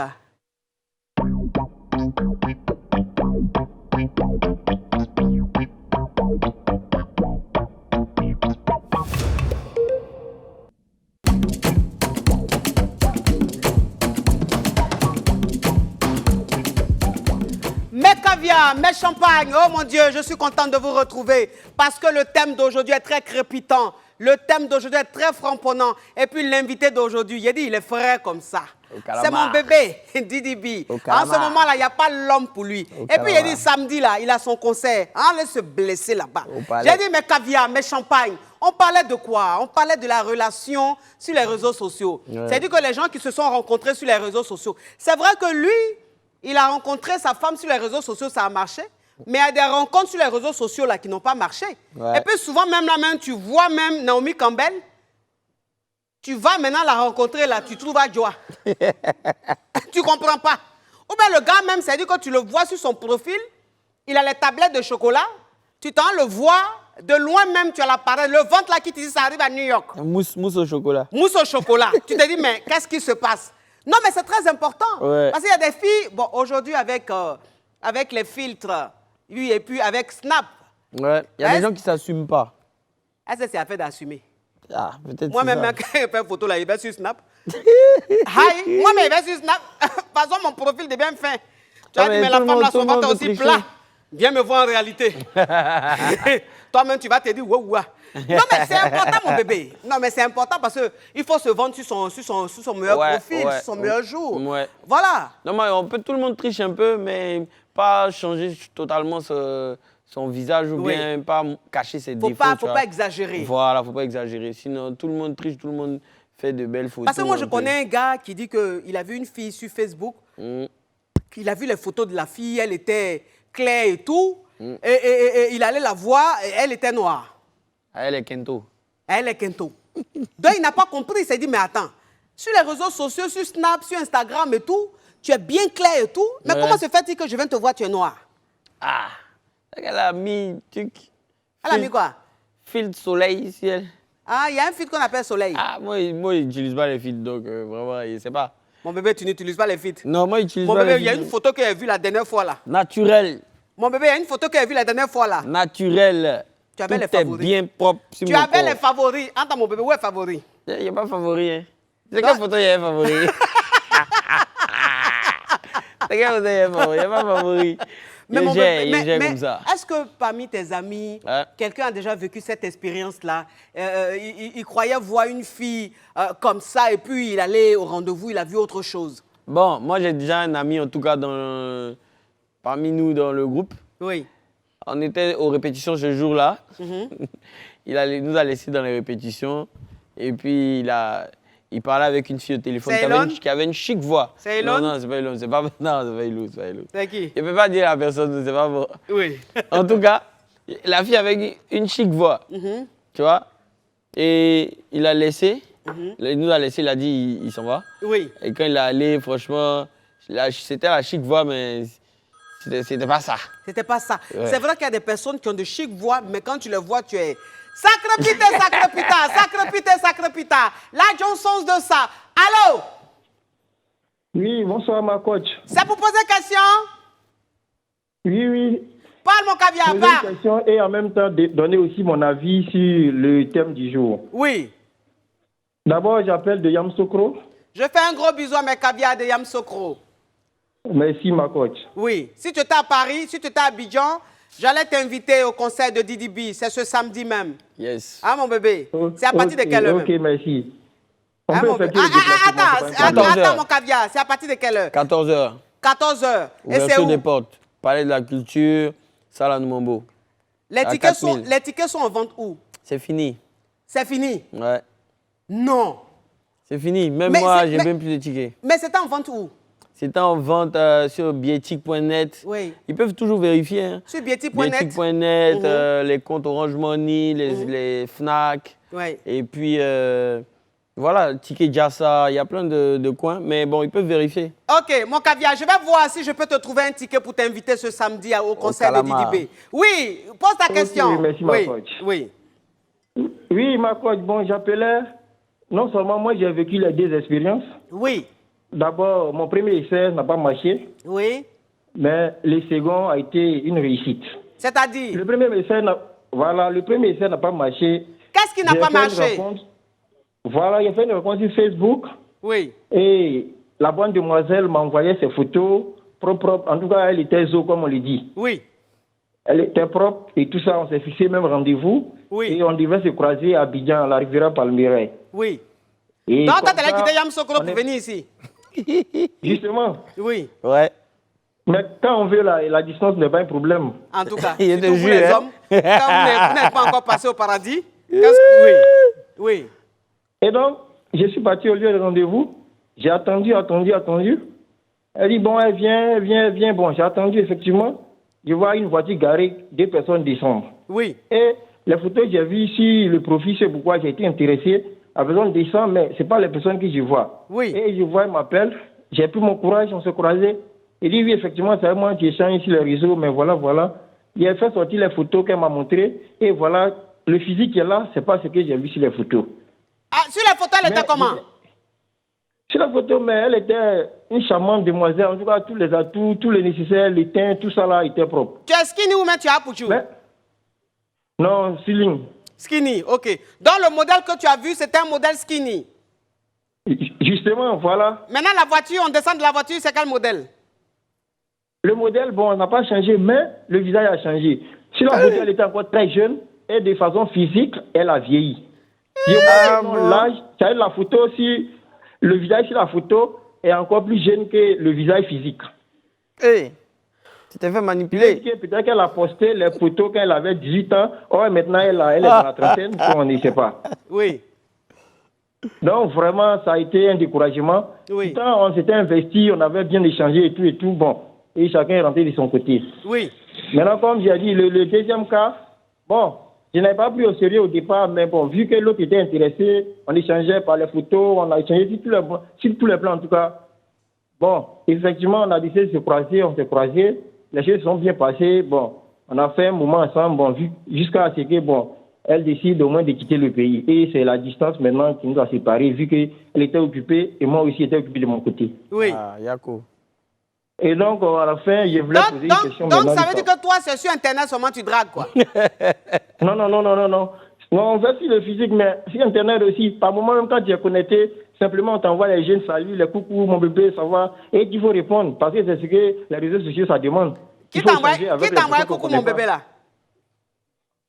Mes caviar, mes champagnes, oh mon Dieu, je suis contente de vous retrouver parce que le thème d'aujourd'hui est très crépitant, le thème d'aujourd'hui est très frapponnant et puis l'invité d'aujourd'hui, il a dit, il est frais comme ça. C'est mon bébé, Didi B. En ce moment-là, il n'y a pas l'homme pour lui. Et puis il a dit, samedi, là, il a son concert. On allait se blesser là-bas. J'ai dit, mes caviar, mes champagnes, on parlait de quoi? On parlait de la relation sur les réseaux sociaux. C'est-à-dire que les gens qui se sont rencontrés sur les réseaux sociaux, c'est vrai que lui, il a rencontré sa femme sur les réseaux sociaux, ça a marché. Mais il y a des rencontres sur les réseaux sociaux là, qui n'ont pas marché. Et puis souvent, même là, tu vois même Naomi Campbell, tu vas maintenant la rencontrer là, tu trouves à joie. Tu comprends pas. Ou bien le gars même, c'est-à-dire que tu le vois sur son profil, il a les tablettes de chocolat, tu t'en le vois, de loin même, tu as l'appareil, le ventre là qui te dit, ça arrive à New York. Mousse au chocolat. Mousse au chocolat. Tu te dis, mais qu'est-ce qui se passe? Non, mais c'est très important. Parce qu'il y a des filles, bon, aujourd'hui, avec les filtres, lui, et puis avec Snap. Ouais, il y a des gens qui ne s'assument pas. Est-ce que c'est affaire d'assumer? Ah, peut-être. Moi-même, quand je fais une photo là, il va sur Snap. Hi, moi-même, il va sur Snap. Par exemple, mon profil est bien fin. Tu as dit, mais la femme là, son ventre est aussi plat. Viens me voir en réalité. Toi-même, tu vas te dire, ouah. Non, mais c'est important, mon bébé. Non, mais c'est important parce qu'il faut se vendre sur son meilleur profil, sur son meilleur jour. Voilà. Non, mais tout le monde triche un peu, mais pas changer totalement son visage ou bien pas cacher ses défauts. Faut pas exagérer. Voilà, faut pas exagérer. Sinon, tout le monde triche, tout le monde fait de belles photos. Parce que moi, je connais un gars qui dit qu'il a vu une fille sur Facebook, qu'il a vu les photos de la fille, elle était claire et tout, et il allait la voir, et elle était noire. Elle est Kento. Elle est Kento. Donc, il n'a pas compris. Il s'est dit, mais attends, sur les réseaux sociaux, sur Snap, sur Instagram et tout, tu es bien clair et tout, mais comment se fait-il que je viens te voir, tu es noir? Ah, elle a mis... Elle a mis quoi? Filtre soleil ici, elle. Ah, il y a un filtre qu'on appelle soleil. Ah, moi, je n'utilise pas les filtres, donc vraiment, je ne sais pas. Mon bébé, tu n'utilises pas les filtres? Non, moi, j'utilise pas les filtres. Mon bébé, il y y a une photo que j'ai vue la dernière fois là. Naturel. Mon bébé, il y a une photo que j'ai vue la dernière fois là. Naturel. Tu avais les favoris. Bien propre sur tu avais les favoris. Entends mon bébé, où est favori? Il n'y a pas favori. Hein. C'est quelle photo il y a favori? C'est quelle photo il y a favori? Il n'y a pas favori. comme ça. Est-ce que parmi tes amis, quelqu'un a déjà vécu cette expérience-là? Il croyait voir une fille comme ça et puis il allait au rendez-vous, il a vu autre chose. Bon, moi j'ai déjà un ami en tout cas parmi nous dans le groupe. Oui. On était aux répétitions ce jour-là. Il nous a laissés dans les répétitions et puis il parlait avec une fille au téléphone qui avait une chic voix. C'est Elon? Non, c'est pas Elon. C'est pas Elon. C'est qui? Je ne peux pas dire la personne, c'est pas bon. Oui. En tout cas, la fille avait une chic voix. Tu vois? Et il l'a laissé. Il nous a laissé, il a dit il s'en va. Oui. Et quand il est allé, franchement, c'était la chic voix, mais c'était pas ça. C'était pas ça. Ouais. C'est vrai qu'il y a des personnes qui ont de chic voix, mais quand tu le vois, tu es... Sacre pita, sacre pita, sacre pita, sacre pita. La Johnson de ça. Allô? Oui, bonsoir ma coach. C'est pour poser question? Oui. Parle mon caviar, Poser parle. une question et en même temps donner aussi mon avis sur le thème du jour. Oui. D'abord, j'appelle de Yamoussoukro. Je fais un gros bisou à mes caviars de Yamoussoukro. Merci ma coach. Oui. Si tu étais à Paris, si tu étais à Abidjan, j'allais t'inviter au concert de Didi B. C'est ce samedi même. Yes. Ah, mon bébé? C'est à partir de quelle heure? Ok, merci. On Ah, peut mon effectuer bébé. le déplacement, Attends, mon caviar. C'est à partir de quelle heure? 14h. 14h. Et c'est Ouverture où? des portes. Palais de la culture, salle à Numambo. Les tickets sont en vente où? C'est fini. C'est fini? Ouais. Non. C'est fini. Même Mais moi, j'ai même plus de tickets. Mais c'était en vente où? C'était en vente sur billettique.net. Oui. Ils peuvent toujours vérifier. Hein. Sur billettique.net. Billettique.net, les comptes Orange Money, les Fnac. Oui. Et puis, voilà, Ticket Jassa, il y a plein de coins. Mais bon, ils peuvent vérifier. Ok, mon caviar, je vais voir si je peux te trouver un ticket pour t'inviter ce samedi au concert de Didi B. Oui, pose ta question. Merci, ma coach. Oui. Oui, ma coach, bon, j'appelais. Non seulement moi, j'ai vécu les deux expériences. Oui. D'abord, mon premier essai n'a pas marché. Oui. Mais le second a été une réussite. C'est-à-dire? Le premier essai n'a pas marché. Qu'est-ce qui n'a pas marché? Voilà, il a fait une rencontre sur Facebook. Oui. Et la bonne demoiselle m'a envoyé ses photos propres. En tout cas, elle était zo, comme on le dit. Oui. Elle était propre et tout ça, on s'est fixé même rendez-vous. Oui. Et on devait se croiser à Abidjan, à la rivière Palmyre. Oui. Et donc, toi, tu comme allais ça, quitter Yamoussoukro pour venir ici? Justement. Oui. Ouais. Mais quand on veut, la distance n'est pas un problème. En tout cas, Il te surtout vous jure, les hein. hommes, quand vous n'êtes pas encore passé au paradis, oui. Oui. Et donc, je suis parti au lieu de rendez-vous. J'ai attendu. Elle dit, bon, elle vient. Bon, j'ai attendu, effectivement. Je vois une voiture garée, 2 personnes descendent. Oui. Et les photos que j'ai vues ici, le profil, c'est pourquoi j'ai été intéressé. À besoin de descendre, mais ce n'est pas les personnes que je vois. Oui. Et je vois, il m'appelle. J'ai pris mon courage, on s'est croisés. Il dit, oui, effectivement, c'est moi qui échange ici les réseaux, mais voilà. Il a fait sortir les photos qu'elle m'a montrées. Et voilà, le physique qui est là, ce n'est pas ce que j'ai vu sur les photos. Ah, sur la photo, elle était comment? Sur la photo, mais elle était une charmante demoiselle. En tout cas, tous les atouts, tous les nécessaires, les teints, tout ça là était propre. Tu es skinny ou même tu as pouchou? Non, slim. Skinny, ok. Donc le modèle que tu as vu, c'était un modèle skinny. Justement, voilà. Maintenant, la voiture, on descend de la voiture, c'est quel modèle? Le modèle, bon, on n'a pas changé, mais le visage a changé. Si la photo, elle était encore très jeune, et de façon physique, elle a vieilli. L'âge, c'est la photo, si le visage sur la photo est encore plus jeune que le visage physique. Hey, tu t'es fait manipuler. Peut-être qu'elle a posté les photos quand elle avait 18 ans. Or, maintenant, elle est dans la trentaine, on ne sait pas. Oui. Donc, vraiment, ça a été un découragement. Oui. Pourtant, on s'était investi, on avait bien échangé et tout, bon. Et chacun est rentré de son côté. Oui. Maintenant, comme j'ai dit, le deuxième cas, bon, je n'avais pas pris au sérieux au départ, mais bon, vu que l'autre était intéressé, on échangeait par les photos, on a échangé sur tous les plans en tout cas. Bon, effectivement, on a décidé de se croiser, on s'est croisés, les choses sont bien passées, bon, on a fait un moment ensemble, bon, jusqu'à ce que, bon, elle décide au moins de quitter le pays. Et c'est la distance maintenant qui nous a séparés, vu qu'elle était occupée et moi aussi j'étais occupé de mon côté. Oui. Ah, Yako. Et donc, à la fin, je voulais poser une question. Donc, ça veut dire que toi, c'est sur Internet seulement tu dragues, quoi? Non. Non, on fait sur le physique, mais sur Internet aussi. Par moment, même quand tu es connecté, simplement, on t'envoie les jeunes salut, les coucou, mon bébé, ça va. Et il faut répondre, parce que c'est ce que les réseaux sociaux, ça demande. Qui t'a envoyé coucou mon bébé là?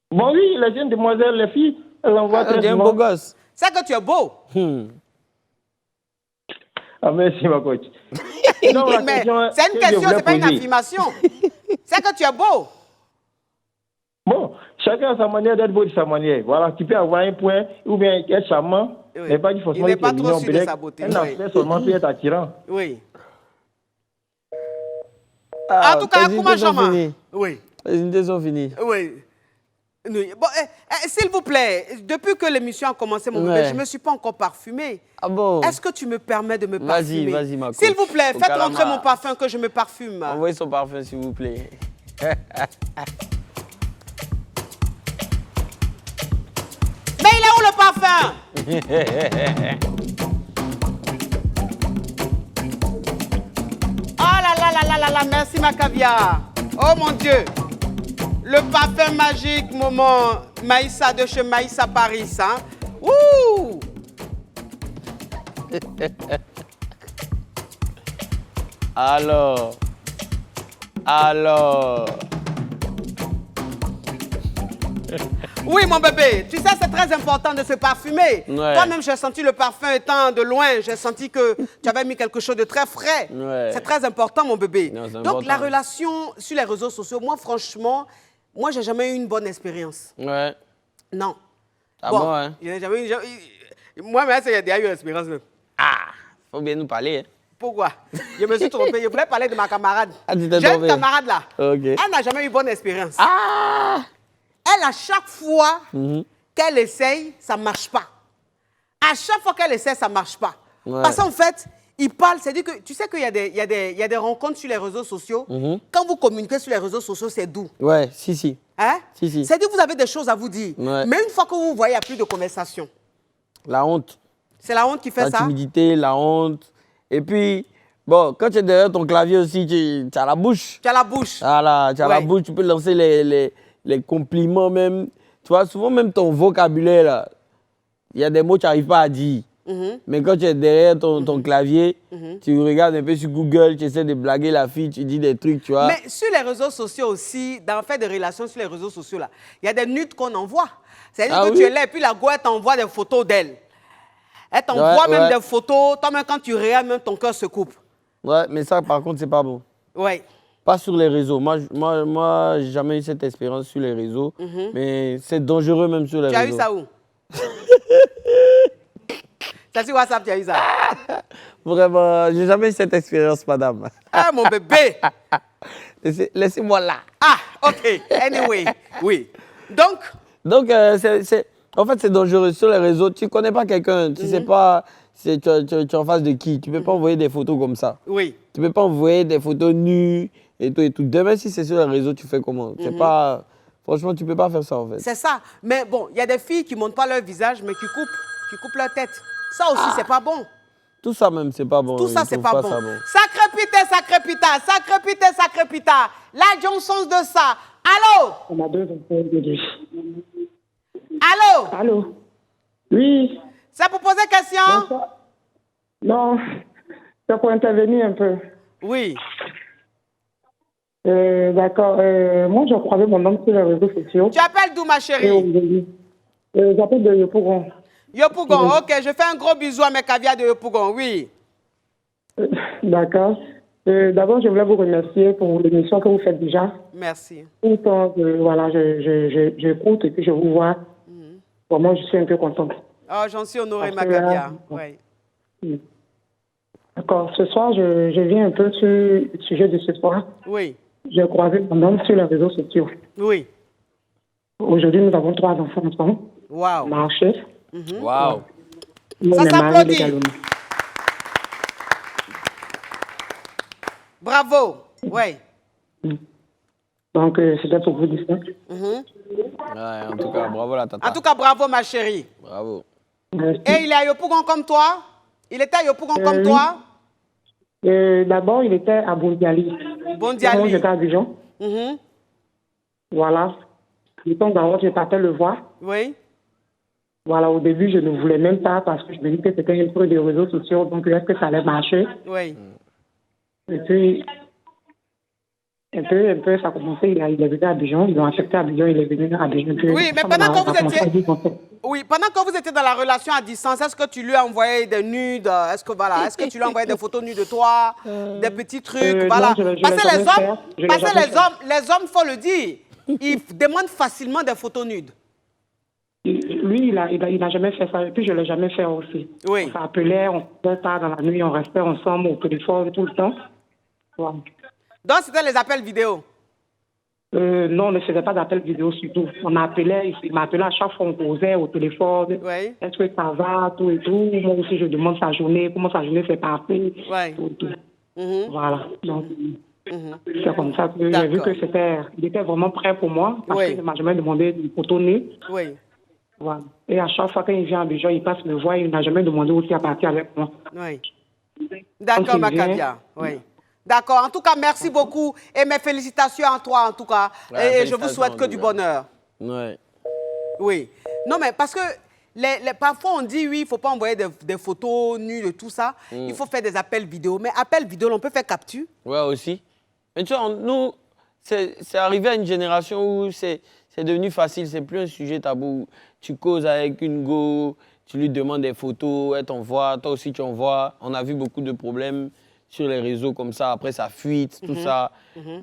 Bon, oui, les jeunes demoiselles, les filles, elles envoient très souvent. Un beau gosse. C'est que tu es beau. Ah, merci, ma coach. Non, mais c'est une question, c'est pas une affirmation. C'est que tu es beau. Bon, chacun a sa manière d'être beau de sa manière. Voilà, tu peux avoir un point ou bien être charmant, mais pas forcément il n'est pas trop sûr de sa beauté. Un aspect seulement peut être attirant. Oui. En tout cas, comment j'en Oui. Les idées sont finies. Oui. Bon, s'il vous plaît, depuis que l'émission a commencé, mon bébé, je ne me suis pas encore parfumée. Ah bon? Est-ce que tu me permets de me parfumer? Vas-y, ma coach. S'il vous plaît, faites rentrer mon parfum que je me parfume. Envoyez son parfum, s'il vous plaît. Mais il est où le parfum? Oh là là là là là là, merci ma caviar. Oh mon Dieu. Le parfum magique, maman Maïssa de chez Maïssa Paris. Hein? Ouh! Alors. Oui, mon bébé, tu sais, c'est très important de se parfumer. Ouais. Toi-même, j'ai senti le parfum étant de loin. J'ai senti que tu avais mis quelque chose de très frais. Ouais. C'est très important, mon bébé. Non, c'est Donc, important. la relation sur les réseaux sociaux, moi, franchement, j'ai jamais eu une bonne expérience. Ouais. Non. Ah bon, hein? J'ai jamais eu... Moi, mais j'ai déjà eu une expérience même. Ah, faut bien nous parler, hein? Pourquoi? Je me suis trompé. Je voulais parler de ma camarade. Ah, tu t'es J'ai une trompé. camarade là. Ok. Elle n'a jamais eu bonne expérience. Ah! Elle, à chaque fois qu'elle essaye, ça ne marche pas. À chaque fois qu'elle essaie, ça ne marche pas. Ouais. Parce qu'en fait, il parle, c'est-à-dire que tu sais qu'il y a des rencontres sur les réseaux sociaux. Quand vous communiquez sur les réseaux sociaux, c'est doux. Ouais, si. Hein? Si. C'est-à-dire que vous avez des choses à vous dire. Ouais. Mais une fois que vous voyez, il n'y a plus de conversation. La honte. C'est la honte qui fait La ça? timidité, la honte. Et puis, bon, quand tu es derrière ton clavier aussi, tu as la bouche. Tu as la bouche. Voilà, tu as la bouche, tu peux lancer les compliments même. Tu vois, souvent même ton vocabulaire, là, il y a des mots que tu n'arrives pas à dire. Mais quand tu es derrière ton clavier, tu regardes un peu sur Google, tu essaies de blaguer la fille, tu dis des trucs, tu vois. Mais sur les réseaux sociaux aussi, dans le fait de relations sur les réseaux sociaux, là, il y a des nudes qu'on envoie. C'est-à-dire que tu es là et puis la go, elle t'envoie des photos d'elle. Elle t'envoie même des photos. Toi-même, quand tu regardes, même ton cœur se coupe. Ouais, mais ça, par contre, c'est pas bon. Oui. Pas sur les réseaux. Moi j'ai jamais eu cette expérience sur les réseaux. Mais c'est dangereux même sur les réseaux. Tu as eu ça où? C'est sur WhatsApp, tu as eu ça? Vraiment, j'ai jamais eu cette expérience, madame. Ah, mon bébé! Laissez-moi là. Ah, OK. Anyway, oui. Donc, en fait, c'est dangereux sur les réseaux. Tu ne connais pas quelqu'un, tu ne sais pas tu es en face de qui. Tu ne peux pas envoyer des photos comme ça. Oui. Tu ne peux pas envoyer des photos nues et tout et tout. Demain, si c'est sur les réseaux, tu fais comment? C'est pas... Franchement, tu ne peux pas faire ça, en fait. C'est ça. Mais bon, il y a des filles qui ne montrent pas leur visage, mais qui coupent leur tête. Ça aussi, c'est pas bon. Tout ça même, c'est pas bon. Tout ça, c'est pas bon. Ça bon. Sacré pita. La Johnson de ça. Allô? On a deux enfants. Allô? Allô? Oui. C'est pour poser question? Bonsoir. Non, c'est pour intervenir un peu. Oui. D'accord. Moi, je croisais mon homme sur les réseaux sociaux. Tu appelles d'où, ma chérie? J'appelle de Yopougon. Yopougon, ok. Je fais un gros bisou à mes caviars de Yopougon, oui. D'accord. D'abord, je voulais vous remercier pour l'émission que vous faites déjà. Merci. Tout le temps, voilà, j'écoute et puis je vous vois. Vraiment, je suis un peu contente. Oh, j'en suis honorée, ma caviar. Oui. D'accord. Ce soir, je viens un peu sur le sujet de ce soir. Oui. J'ai croisé mon homme sur les réseaux sociaux. Oui. Aujourd'hui, nous avons 3 enfants ensemble. Wow. Marché. Wow. Ça s'applaudit. Bravo. Oui. Donc, c'était pour vous dire ça. Ouais, en tout cas, bravo la tata. En tout cas, bravo, ma chérie. Bravo. Merci. Et il est à Yopougon comme toi? Il était à Yopougon comme toi? D'abord, il était à Bondiali. Bondiali. Moi, j'étais à Dijon. Voilà. De temps en temps, je partais le voir. Oui. Voilà, au début, je ne voulais même pas parce que je me disais que c'était un truc des réseaux sociaux, donc est-ce que ça allait marcher? Oui. Et puis, Un peu, ça a commencé, il est venu à Abidjan, ils l'ont accepté à Abidjan, il est venu à Abidjan. Oui, mais pendant que vous étiez dans la relation à distance, est-ce que tu lui as envoyé des nudes? Est-ce que tu lui as envoyé des photos nudes de toi, des petits trucs, voilà. Non, Parce que les hommes, faut le dire, ils demandent facilement des photos nudes. Lui, il n'a jamais fait ça, et puis je ne l'ai jamais fait aussi. Oui. On s'appelait, on faisait ça dans la nuit, on restait ensemble au téléphone tout le temps. Voilà. Donc, c'était les appels vidéo? Non, on ne faisait pas d'appels vidéo surtout. On m'appelait, il m'appelait à chaque fois, on causait au téléphone. Oui. Est-ce que ça va, tout et tout. Moi aussi, je demande sa journée, comment sa journée s'est passée. Oui. Tout. Voilà. Donc, c'est comme ça que j'ai vu que il était vraiment prêt pour moi, parce qu'il ne m'a jamais demandé de photo nue. Oui. Voilà. Et à chaque fois quand il vient à Abidjan, il passe me voir, il n'a jamais demandé aussi à partir avec moi. Oui. D'accord, Macavia. Oui. D'accord. En tout cas, merci beaucoup et mes félicitations à toi, en tout cas. Ouais, et je vous souhaite que du bonheur. Ouais. Oui. Non, mais parce que parfois, on dit, oui, il ne faut pas envoyer des photos nues de tout ça. Il faut faire des appels vidéo. Mais appels vidéo, on peut faire capture. Ouais, aussi. Mais tu vois, nous, c'est arrivé à une génération où c'est devenu facile. C'est plus un sujet tabou. Tu causes avec une go, tu lui demandes des photos, elle t'envoie, toi aussi tu envoies. On a vu beaucoup de problèmes sur les réseaux comme ça, après ça fuite, tout ça.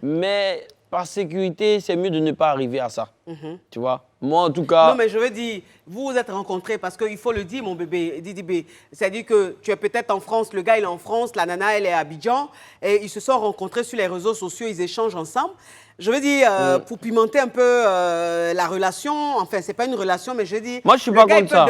Mais par sécurité, c'est mieux de ne pas arriver à ça. Tu vois? Moi, en tout cas... Non, mais je veux dire, vous vous êtes rencontrés parce qu'il faut le dire, mon bébé, Didi. C'est-à-dire que tu es peut-être en France, le gars, il est en France, la nana, elle est à Abidjan, et ils se sont rencontrés sur les réseaux sociaux, ils échangent ensemble. Je veux dire, pour pimenter un peu la relation, enfin, c'est pas une relation, mais je veux dire... Moi, je suis pas contre ça.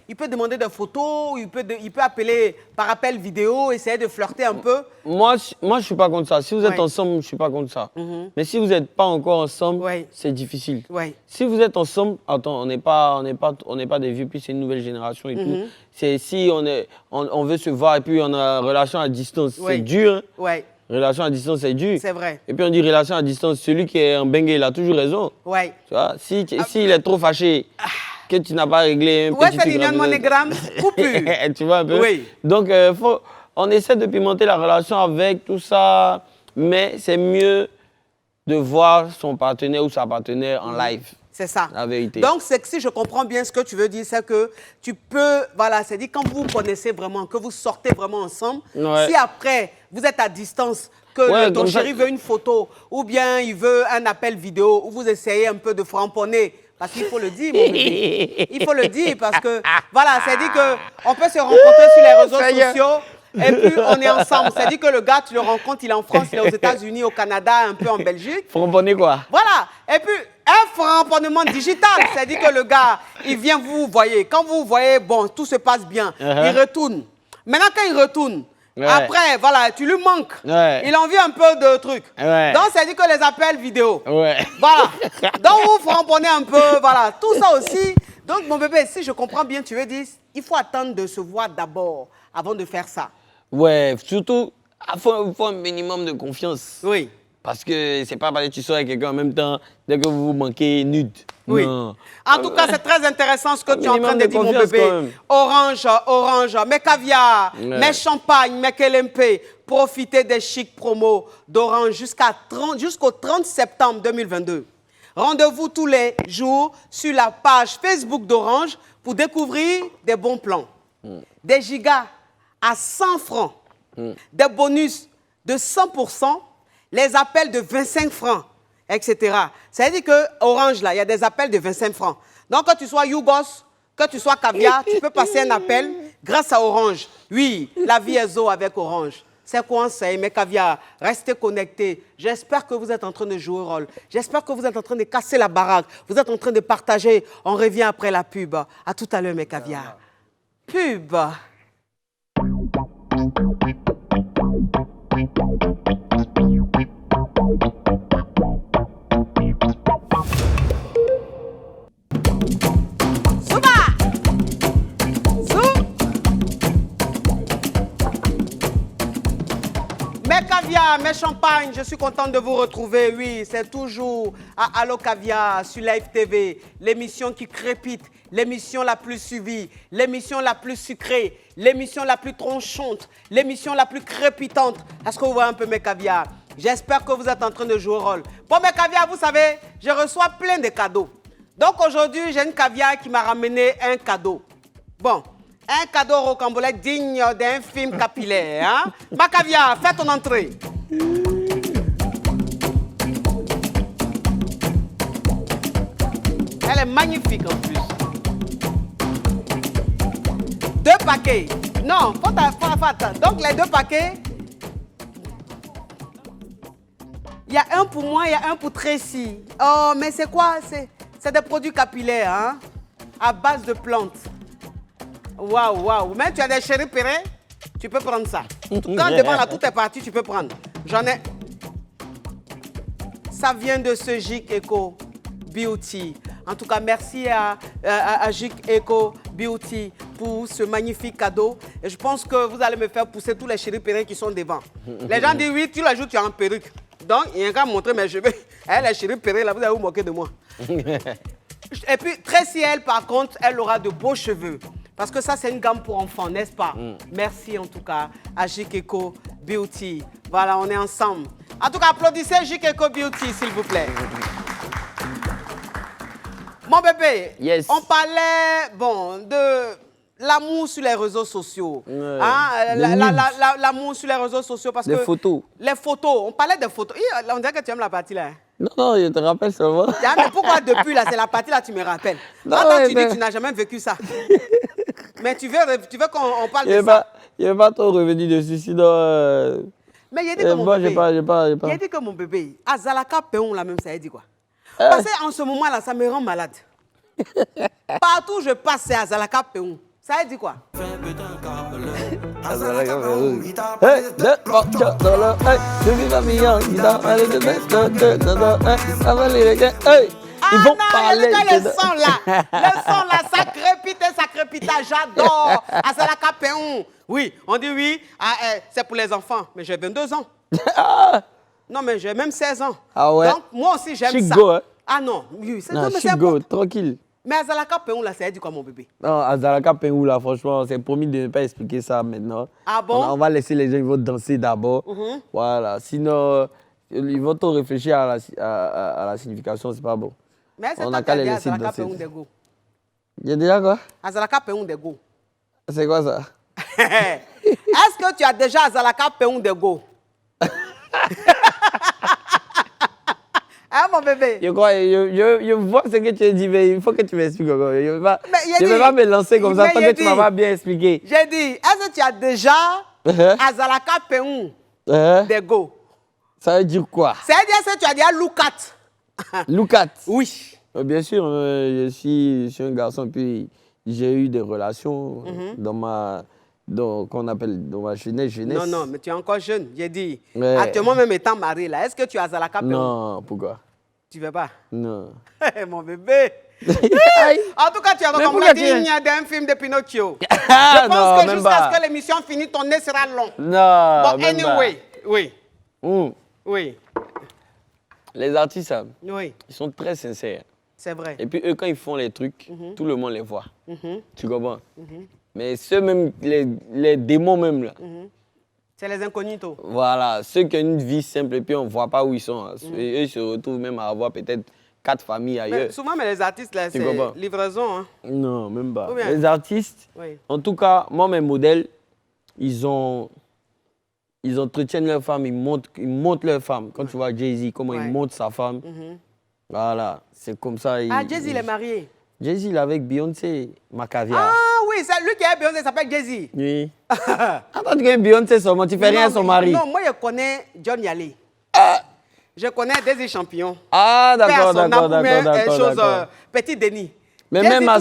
Il peut demander des photos, il peut appeler par appel vidéo, essayer de flirter un peu. Moi, je suis pas contre ça. Si vous êtes ensemble, je suis pas contre ça. Mais si vous n'êtes pas encore ensemble, c'est difficile. Si vous êtes ensemble, attends, on n'est pas des vieux, puis c'est une nouvelle génération et tout. C'est si on veut se voir et puis on a une relation à distance, c'est dur. Relation à distance, c'est dur. C'est vrai. Et puis on dit relation à distance, celui qui est en bengue, il a toujours raison. Tu vois, s'il est trop fâché, que tu n'as pas réglé un petit truc. C'est monogramme, coupure. Tu vois un peu? Oui. Donc, on essaie de pimenter la relation avec tout ça, mais c'est mieux de voir son partenaire ou sa partenaire en live. C'est ça. La vérité. Donc, si je comprends bien ce que tu veux dire, c'est que tu peux, voilà, c'est-à-dire quand vous vous connaissez vraiment, que vous sortez vraiment ensemble, si après, vous êtes à distance, que ton chéri veut une photo, ou bien il veut un appel vidéo, ou vous essayez un peu de framponner, parce qu'il faut le dire, mon bébé. Il faut le dire, parce que, voilà, c'est-à-dire qu'on peut se rencontrer sur les réseaux sociaux, et puis on est ensemble. C'est-à-dire que le gars, tu le rencontres, il est en France, il est aux États-Unis, au Canada, un peu en Belgique. Framponner quoi? Voilà. Et puis, un framponnement digital. C'est-à-dire que le gars, il vient vous voyez. Quand vous voyez, bon, tout se passe bien, il retourne. Maintenant, quand il retourne, après, voilà, tu lui manques. Il a envie un peu de trucs. Donc, c'est-à-dire que les appels vidéo. Voilà. Donc, vous framponnez un peu, voilà. Tout ça aussi. Donc, mon bébé, si je comprends bien, tu veux dire, il faut attendre de se voir d'abord avant de faire ça. Ouais, surtout, il faut un minimum de confiance. Oui. Parce que c'est pas parce que tu sors avec quelqu'un en même temps, dès que vous vous manquez nude. Oui. Non. En tout cas, c'est très intéressant ce que tu es en train de dire, mon bébé. Orange, mes caviar, mes champagnes, mes KLMP. Profitez des chics promos d'Orange jusqu'au 30 septembre 2022. Rendez-vous tous les jours sur la page Facebook d'Orange pour découvrir des bons plans. Des gigas à 100 francs, des bonus de 100%, les appels de 25 francs, etc. Ça veut dire qu'Orange, là, il y a des appels de 25 francs. Donc, que tu sois Yougos, que tu sois Caviar, tu peux passer un appel grâce à Orange. Oui, la vie est zo avec Orange. C'est quoi ça, mes Caviar? Restez connectés. J'espère que vous êtes en train de jouer au rôle. J'espère que vous êtes en train de casser la baraque. Vous êtes en train de partager. On revient après la pub. À tout à l'heure, mes Caviar. Pub. Mes caviar, mes champagnes, je suis contente de vous retrouver. Oui, c'est toujours à Allo Caviar sur Live TV, l'émission qui crépite, l'émission la plus suivie, l'émission la plus sucrée, l'émission la plus tronchante, l'émission la plus crépitante. Est-ce que vous voyez un peu mes caviar? J'espère que vous êtes en train de jouer au rôle. Bon, mais Caviar, vous savez, je reçois plein de cadeaux. Donc aujourd'hui, j'ai une Caviar qui m'a ramené un cadeau. Bon, un cadeau rocambolesque digne d'un film capillaire. Hein? Ma Caviar, fais ton entrée. Elle est magnifique en plus. 2 paquets. Non, faut attendre. Donc les 2 paquets, il y a un pour moi, il y a un pour Tracy. Oh, mais c'est quoi? C'est des produits capillaires, hein? À base de plantes. Waouh, waouh. Mais tu as des chéris Perret, tu peux prendre ça. Quand devant là, tout est parti, tu peux prendre. J'en ai. Ça vient de ce Gic Eco Beauty. En tout cas, merci à Gic Eco Beauty pour ce magnifique cadeau. Et je pense que vous allez me faire pousser tous les chéris Perret qui sont devant. Les gens disent oui, tu l'ajoutes, tu as en perruque. Donc, il y a qu'à montrer mes cheveux. Elle, les chéris Perret, là, vous allez vous moquer de moi. Et puis, Tracy, elle, par contre, elle aura de beaux cheveux. Parce que ça, c'est une gamme pour enfants, n'est-ce pas? Merci en tout cas à Gic Eco Beauty. Voilà, on est ensemble. En tout cas, applaudissez Gic Eco Beauty, s'il vous plaît. Mon bébé, on parlait, bon, de l'amour sur les réseaux sociaux. Hein? L'amour sur les réseaux sociaux parce que... Les photos. Les photos, on parlait des photos. On dirait que tu aimes la partie là. Non, non, je te rappelle seulement. Mais pourquoi depuis là, c'est la partie là, tu me rappelles? Non, attends, tu dis que tu n'as jamais vécu ça. Mais tu veux qu'on parle de ça? Il n'y a pas trop revenu dessus, sinon... Mais il a dit que mon bébé... Il a dit que mon bébé, Azalaka Péon, là même, ça a dit quoi? Parce qu'en ce moment-là, ça me rend malade. Partout où je passe, c'est Azalaka Péon. Ça a dit quoi? Ils vont parler. Le son là, ça crépite, j'adore. Azalaka Péon. Oui, on dit oui, c'est pour les enfants. Mais j'ai 22 ans. Non, mais j'ai même 16 ans. Ah ouais? Donc, moi aussi, j'aime ça. Go, hein? Ah non, oui, c'est non, Chico, tranquille. Mais Azalaka Péon, là, ça a dit quoi, mon bébé? Non, Azalaka Péon, là, franchement, c'est promis de ne pas expliquer ça maintenant. Ah bon? On va laisser les gens, ils vont danser d'abord. Voilà, sinon, ils vont tout réfléchir à la signification, c'est pas bon. Mais c'est on toi a qu'à qui les as laisser Azalaka danser. Péon de go. Il y a déjà quoi? Azalaka Péon de go. C'est quoi ça? Est-ce que tu as déjà Azalaka Péon de go? Hein, mon bébé? Je crois, je vois ce que tu as dit, mais il faut que tu m'expliques encore. Je ne vais pas me lancer comme ça tant que tu ne m'as pas bien expliqué. J'ai dit, est-ce que tu as déjà Azalaka Péon de go? Ça veut dire quoi? Ça veut dire que tu as déjà Loukat. Loukat? Oui. Bien sûr, je suis un garçon, puis j'ai eu des relations dans ma jeunesse. Non, mais tu es encore jeune. J'ai dit, actuellement même étant marié, là, est-ce que tu as Azalaka Péon? Non, pourquoi? Tu veux pas? Non. Mon bébé. En tout cas, tu as rencontré d'un film de Pinocchio. Je pense que jusqu'à ce que l'émission finisse, ton nez sera long. Non. Bon, anyway, oui. Oui. Les artistes, oui, ils sont très sincères. C'est vrai. Et puis eux, quand ils font les trucs, tout le monde les voit. Tu comprends? Mais ceux même, les démons même là. C'est les incognitos. Voilà, ceux qui ont une vie simple et puis on ne voit pas où ils sont. Et eux, ils se retrouvent même à avoir peut-être 4 familles ailleurs. Mais souvent, les artistes, là, c'est livraison. Hein. Non, même pas. Les artistes, en tout cas, moi, mes modèles, ils entretiennent leur femme, ils montent leur femme. Quand tu vois Jay-Z, comment il monte sa femme. Voilà, c'est comme ça. Jay-Z, il est marié. Jay-Z, il est avec Beyoncé, ma caviar. Ah oui, c'est lui qui est Beyoncé, il s'appelle Jay-Z. Oui. Attends, tu connais Beyoncé seulement, tu fais rien à son mari. Non, moi je connais John Yali. Je connais Desi Champion. Ah, d'accord. Petit Denis. Mais même à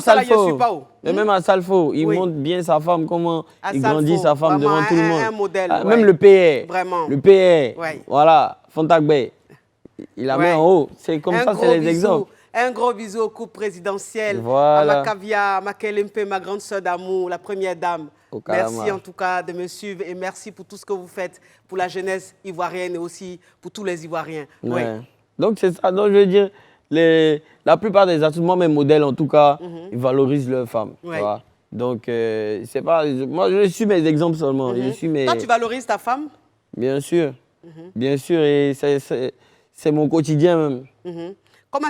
Salfo, il montre bien sa femme, comment il grandit sa femme devant tout le monde. Un modèle. Même le PR. Vraiment. Le PR. Voilà, Fontagbe. Il la met en haut. C'est comme ça, c'est les exemples. Un gros bisou au couple présidentiel, voilà. à ma Caviar, ma Kelempe, ma grande sœur d'amour, la première dame. Merci en tout cas de me suivre et merci pour tout ce que vous faites pour la jeunesse ivoirienne et aussi pour tous les Ivoiriens. Ouais. Donc c'est ça, donc je veux dire, la plupart des artistes, moi mes modèles en tout cas, ils valorisent leurs femmes. Donc c'est pas, moi je suis mes exemples seulement. Je suis mes... Toi tu valorises ta femme? Bien sûr. Bien sûr, et c'est mon quotidien même.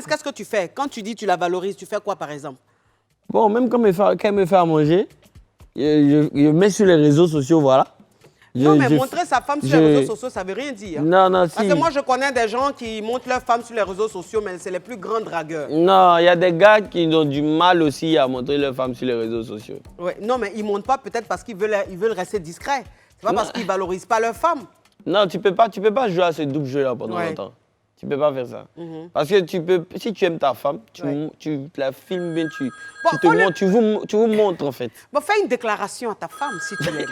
Qu'est-ce que tu fais? Quand tu dis tu la valorises, tu fais quoi par exemple? Bon, même quand elle me fait à manger, je mets sur les réseaux sociaux, voilà. Montrer sa femme sur les réseaux sociaux, ça ne veut rien dire. Non, Parce que moi, je connais des gens qui montrent leur femme sur les réseaux sociaux, mais c'est les plus grands dragueurs. Non, il y a des gars qui ont du mal aussi à montrer leur femme sur les réseaux sociaux. Ouais. Non, mais ils ne montrent pas peut-être parce qu'ils veulent rester discrets. C'est pas parce qu'ils ne valorisent pas leur femme. Non, tu peux pas jouer à ce double jeu-là pendant longtemps. Tu peux pas faire ça. Parce que si tu aimes ta femme, tu la filmes bien, tu vous montres en fait. Bon, fais une déclaration à ta femme si tu l'aimes.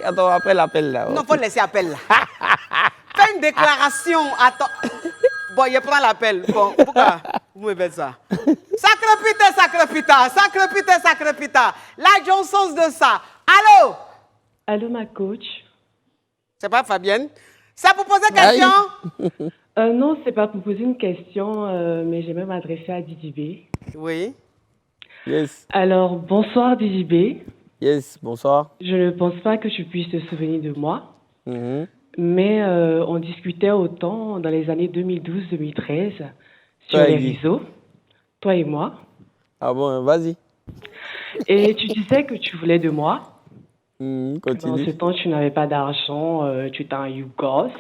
Attends, après l'appel là. Non, faut laisser l'appel là. Fais une déclaration à ton... Bon, il prend l'appel. Bon, pourquoi vous me faites ça? Sacré pita. La Johnson de ça. Allô? Allô, ma coach. C'est pas Fabienne? C'est pour poser question? Non, c'est pas pour poser une question, mais j'aimerais m'adresser à Didi B. Oui. Yes. Alors, bonsoir Didi B. Yes, bonsoir. Je ne pense pas que tu puisses te souvenir de moi, mais on discutait autant dans les années 2012-2013 sur les réseaux, toi et moi. Ah bon, vas-y. Et tu disais que tu voulais de moi. Continue. Dans ce temps, tu n'avais pas d'argent, tu étais un Yougos.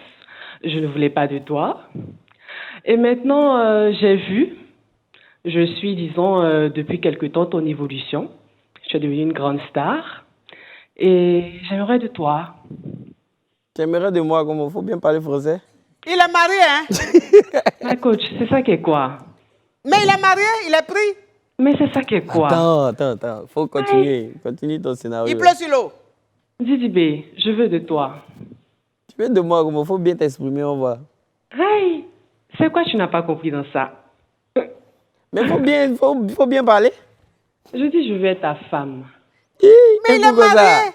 Je ne voulais pas de toi. Et maintenant, j'ai vu, je suis, disons, depuis quelque temps, ton évolution. Tu es devenue une grande star. Et j'aimerais de toi. Tu aimerais de moi, comment? Il faut bien parler français. Il est marié, hein? Ma coach, c'est ça qui est quoi? Mais il est marié, il est pris. Mais c'est ça qui est quoi? Attends. Faut continuer. Continue ton scénario. Il pleut sur l'eau. Didi B, je veux de toi. Tu veux de moi, comment? Il faut bien t'exprimer, on voit. Hey, c'est quoi tu n'as pas compris dans ça? Mais il faut bien parler. Je dis, je veux être ta femme. Mais il est marié.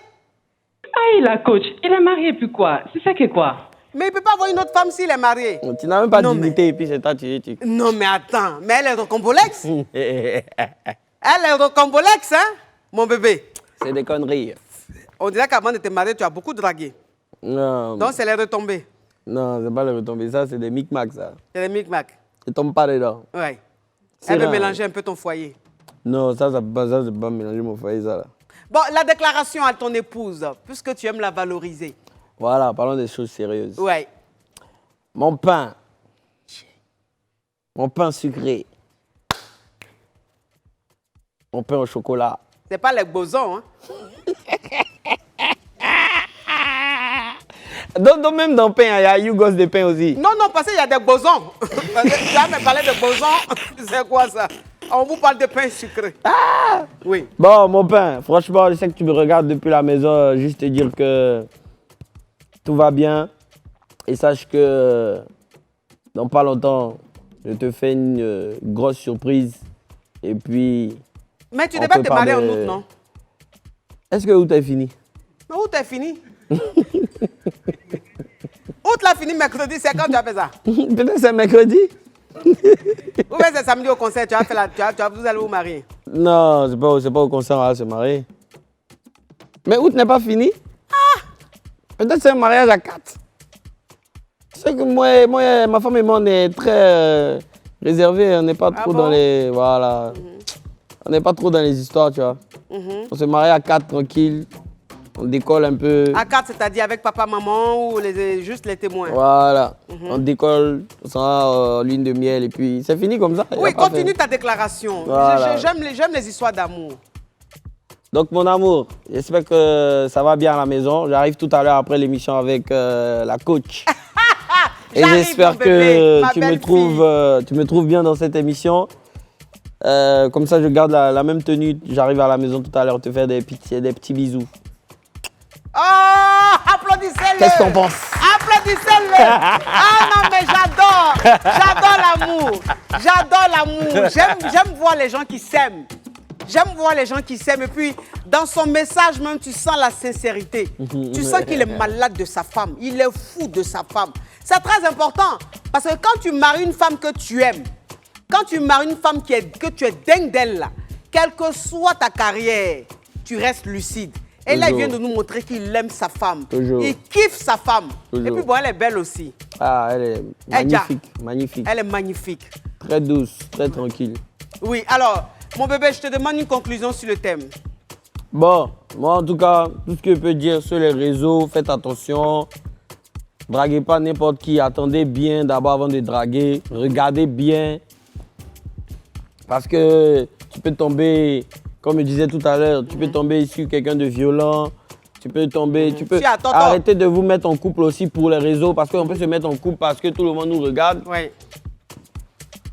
Aïe, la coach, il est marié, puis quoi? C'est ça qui est quoi? Mais il ne peut pas avoir une autre femme s'il est marié. Tu n'as même pas dignité et puis c'est toi, tu. Non, mais attends, mais elle est rocambolex. Elle est rocambolex, hein, mon bébé. C'est des conneries. On dirait qu'avant de te marier, tu as beaucoup dragué. Non. Donc, c'est les retombées. Non, c'est pas les retombées. Ça, c'est des micmacs, ça. C'est des micmacs. Ne tombe pas dedans. Oui. Elle veut mélanger un peu ton foyer. Non, ça c'est pas mélanger mon foyer, ça, là. Bon, la déclaration à ton épouse, puisque tu aimes la valoriser. Voilà, parlons des choses sérieuses. Oui. Mon pain sucré. Mon pain au chocolat. C'est pas les bosons, hein? Donc même dans le pain, il y a Yougos de pain aussi. Non, parce qu'il y a des bosons. Tu as même parlé de bosons. C'est quoi ça? On vous parle de pain sucré. Ah! Oui. Bon, mon pain, franchement, je sais que tu me regardes depuis la maison, juste te dire que tout va bien. Et sache que dans pas longtemps, je te fais une grosse surprise. Et puis... Mais tu devais te marier en août, non? Est-ce que août est fini? Mais août est fini. Août l'a fini mercredi, c'est quand tu as fait ça? Peut-être c'est mercredi. Ou bien c'est samedi au concert, vous allez vous marier? Non, c'est pas au concert, on va se marier. Mais août n'est pas fini. Peut-être c'est un mariage à 4. Tu sais que moi, ma femme et moi, on est très réservés. On n'est pas trop dans les... Voilà. On n'est pas trop dans les histoires, tu vois. On se marie à 4 tranquille. On décolle un peu. À 4, c'est-à-dire avec papa, maman ou juste les témoins? Voilà. On décolle, on s'en va en lune de miel et puis c'est fini comme ça. Oui, continue ta déclaration. Voilà. J'aime les histoires d'amour. Donc mon amour, j'espère que ça va bien à la maison. J'arrive tout à l'heure après l'émission avec la coach. Et j'espère que tu me trouves bien dans cette émission. Comme ça, je garde la même tenue. J'arrive à la maison tout à l'heure te faire des petits bisous. Oh, applaudissez-le! Qu'est-ce que t'en penses? Applaudissez-le! Ah non, mais j'adore l'amour. J'adore l'amour. J'aime voir les gens qui s'aiment. J'aime voir les gens qui s'aiment. Et puis, dans son message même, tu sens la sincérité. Tu sens qu'il est malade de sa femme. Il est fou de sa femme. C'est très important. Parce que quand tu maries une femme que tu aimes, quand tu maries une femme que tu es dingue d'elle, là, quelle que soit ta carrière, tu restes lucide. Et là, il vient de nous montrer qu'il aime sa femme. Toujours. Il kiffe sa femme. Toujours. Et puis bon, elle est belle aussi. Ah, elle est magnifique, magnifique. Elle est magnifique. Très douce, très tranquille. Oui, alors, mon bébé, je te demande une conclusion sur le thème. Bon, moi en tout cas, tout ce que je peux dire sur les réseaux, faites attention. Draguez pas n'importe qui. Attendez bien d'abord avant de draguer. Regardez bien. Parce que tu peux tomber, comme je disais tout à l'heure, tu peux tomber sur quelqu'un de violent. Tu peux tomber, tu peux arrêter de vous mettre en couple aussi pour les réseaux. Parce qu'on peut se mettre en couple parce que tout le monde nous regarde. Oui.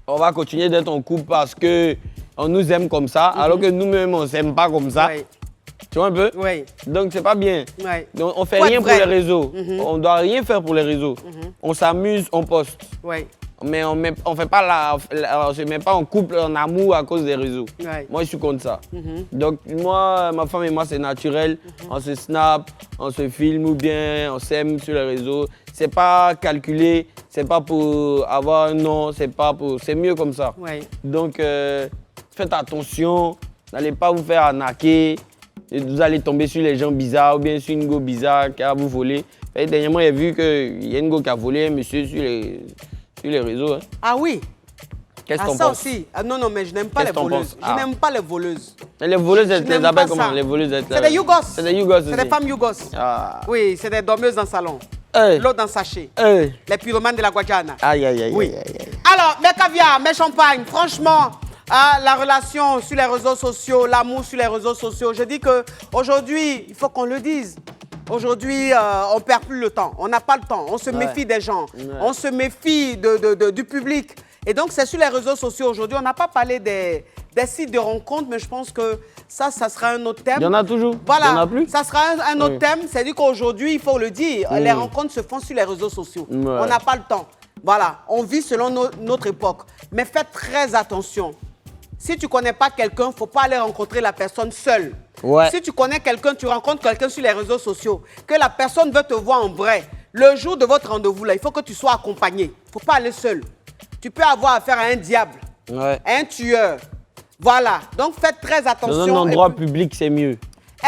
On va continuer d'être en couple parce qu'on nous aime comme ça, alors que nous-mêmes, on ne s'aime pas comme ça. Oui. Tu vois un peu? Oui. Donc, c'est pas bien. Oui. Donc, on fait rien pour les réseaux. On ne doit rien faire pour les réseaux. On s'amuse, on poste. Oui. Mais on ne se met pas en couple, en amour à cause des réseaux. Ouais. Moi, je suis contre ça. Donc, moi, ma femme et moi, c'est naturel. On se snap, on se filme ou bien on s'aime sur les réseaux. C'est pas calculé, c'est pas pour avoir un nom, c'est mieux comme ça. Ouais. Donc, faites attention, n'allez pas vous faire arnaquer. Et vous allez tomber sur les gens bizarres ou bien sur une go bizarre qui va vous voler. Et dernièrement, j'ai vu qu'il y a une go qui a volé un monsieur sur les réseaux. Hein. Ah oui? Qu'est-ce qu'on pense? Ça aussi. Ah, non, mais je n'aime pas les voleuses. Je n'aime pas les voleuses. Et les voleuses, elles s'appellent comment? Les voleuses, c'est des Yougos. C'est des Yougos aussi. C'est des femmes Yougos. Ah. Oui, c'est des dormeuses en salon. Hey. L'eau dans sachet. Hey. Les pyromanes de la Guadiana. Aïe, aïe, aïe. Oui. Aïe, aïe, aïe. Alors, mes caviars, mes champagnes, franchement, la relation sur les réseaux sociaux, l'amour sur les réseaux sociaux, je dis qu'aujourd'hui, il faut qu'on le dise. Aujourd'hui, on ne perd plus le temps. On n'a pas le temps. On se méfie des gens. On se méfie du public. Et donc, c'est sur les réseaux sociaux aujourd'hui. On n'a pas parlé des sites de rencontres, mais je pense que ça sera un autre thème. Il y en a toujours. Voilà, il y en a plus. Ça sera un autre thème. C'est-à-dire qu'aujourd'hui, il faut le dire, les rencontres se font sur les réseaux sociaux. On n'a pas le temps. Voilà, on vit selon notre époque. Mais faites très attention. Si tu ne connais pas quelqu'un, il ne faut pas aller rencontrer la personne seule. Ouais. Si tu connais quelqu'un, tu rencontres quelqu'un sur les réseaux sociaux, que la personne veut te voir en vrai, le jour de votre rendez-vous, là, il faut que tu sois accompagné. Il ne faut pas aller seul. Tu peux avoir affaire à un diable, un tueur. Voilà. Donc, faites très attention. Dans un endroit public, c'est mieux.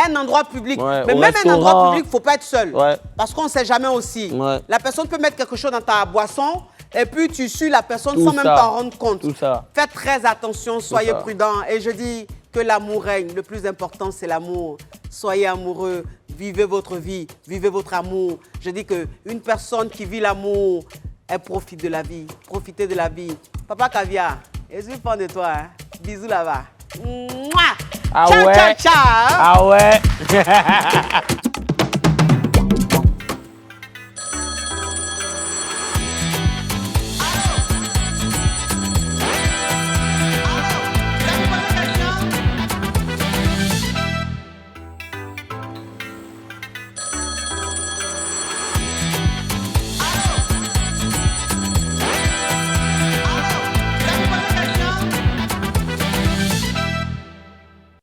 Un endroit public. Ouais, mais même un endroit public, il ne faut pas être seul. Ouais. Parce qu'on ne sait jamais aussi. Ouais. La personne peut mettre quelque chose dans ta boisson et puis tu suis la personne sans même t'en rendre compte. Tout ça. Faites très attention, soyez prudents. Et je dis que l'amour règne. Le plus important, c'est l'amour. Soyez amoureux, vivez votre vie, vivez votre amour. Je dis qu'une personne qui vit l'amour, elle profite de la vie. Profitez de la vie. Papa Caviar, je suis fan de toi. Hein? Bisous là-bas. Ah ciao, ouais. ciao, ciao. Ah ouais.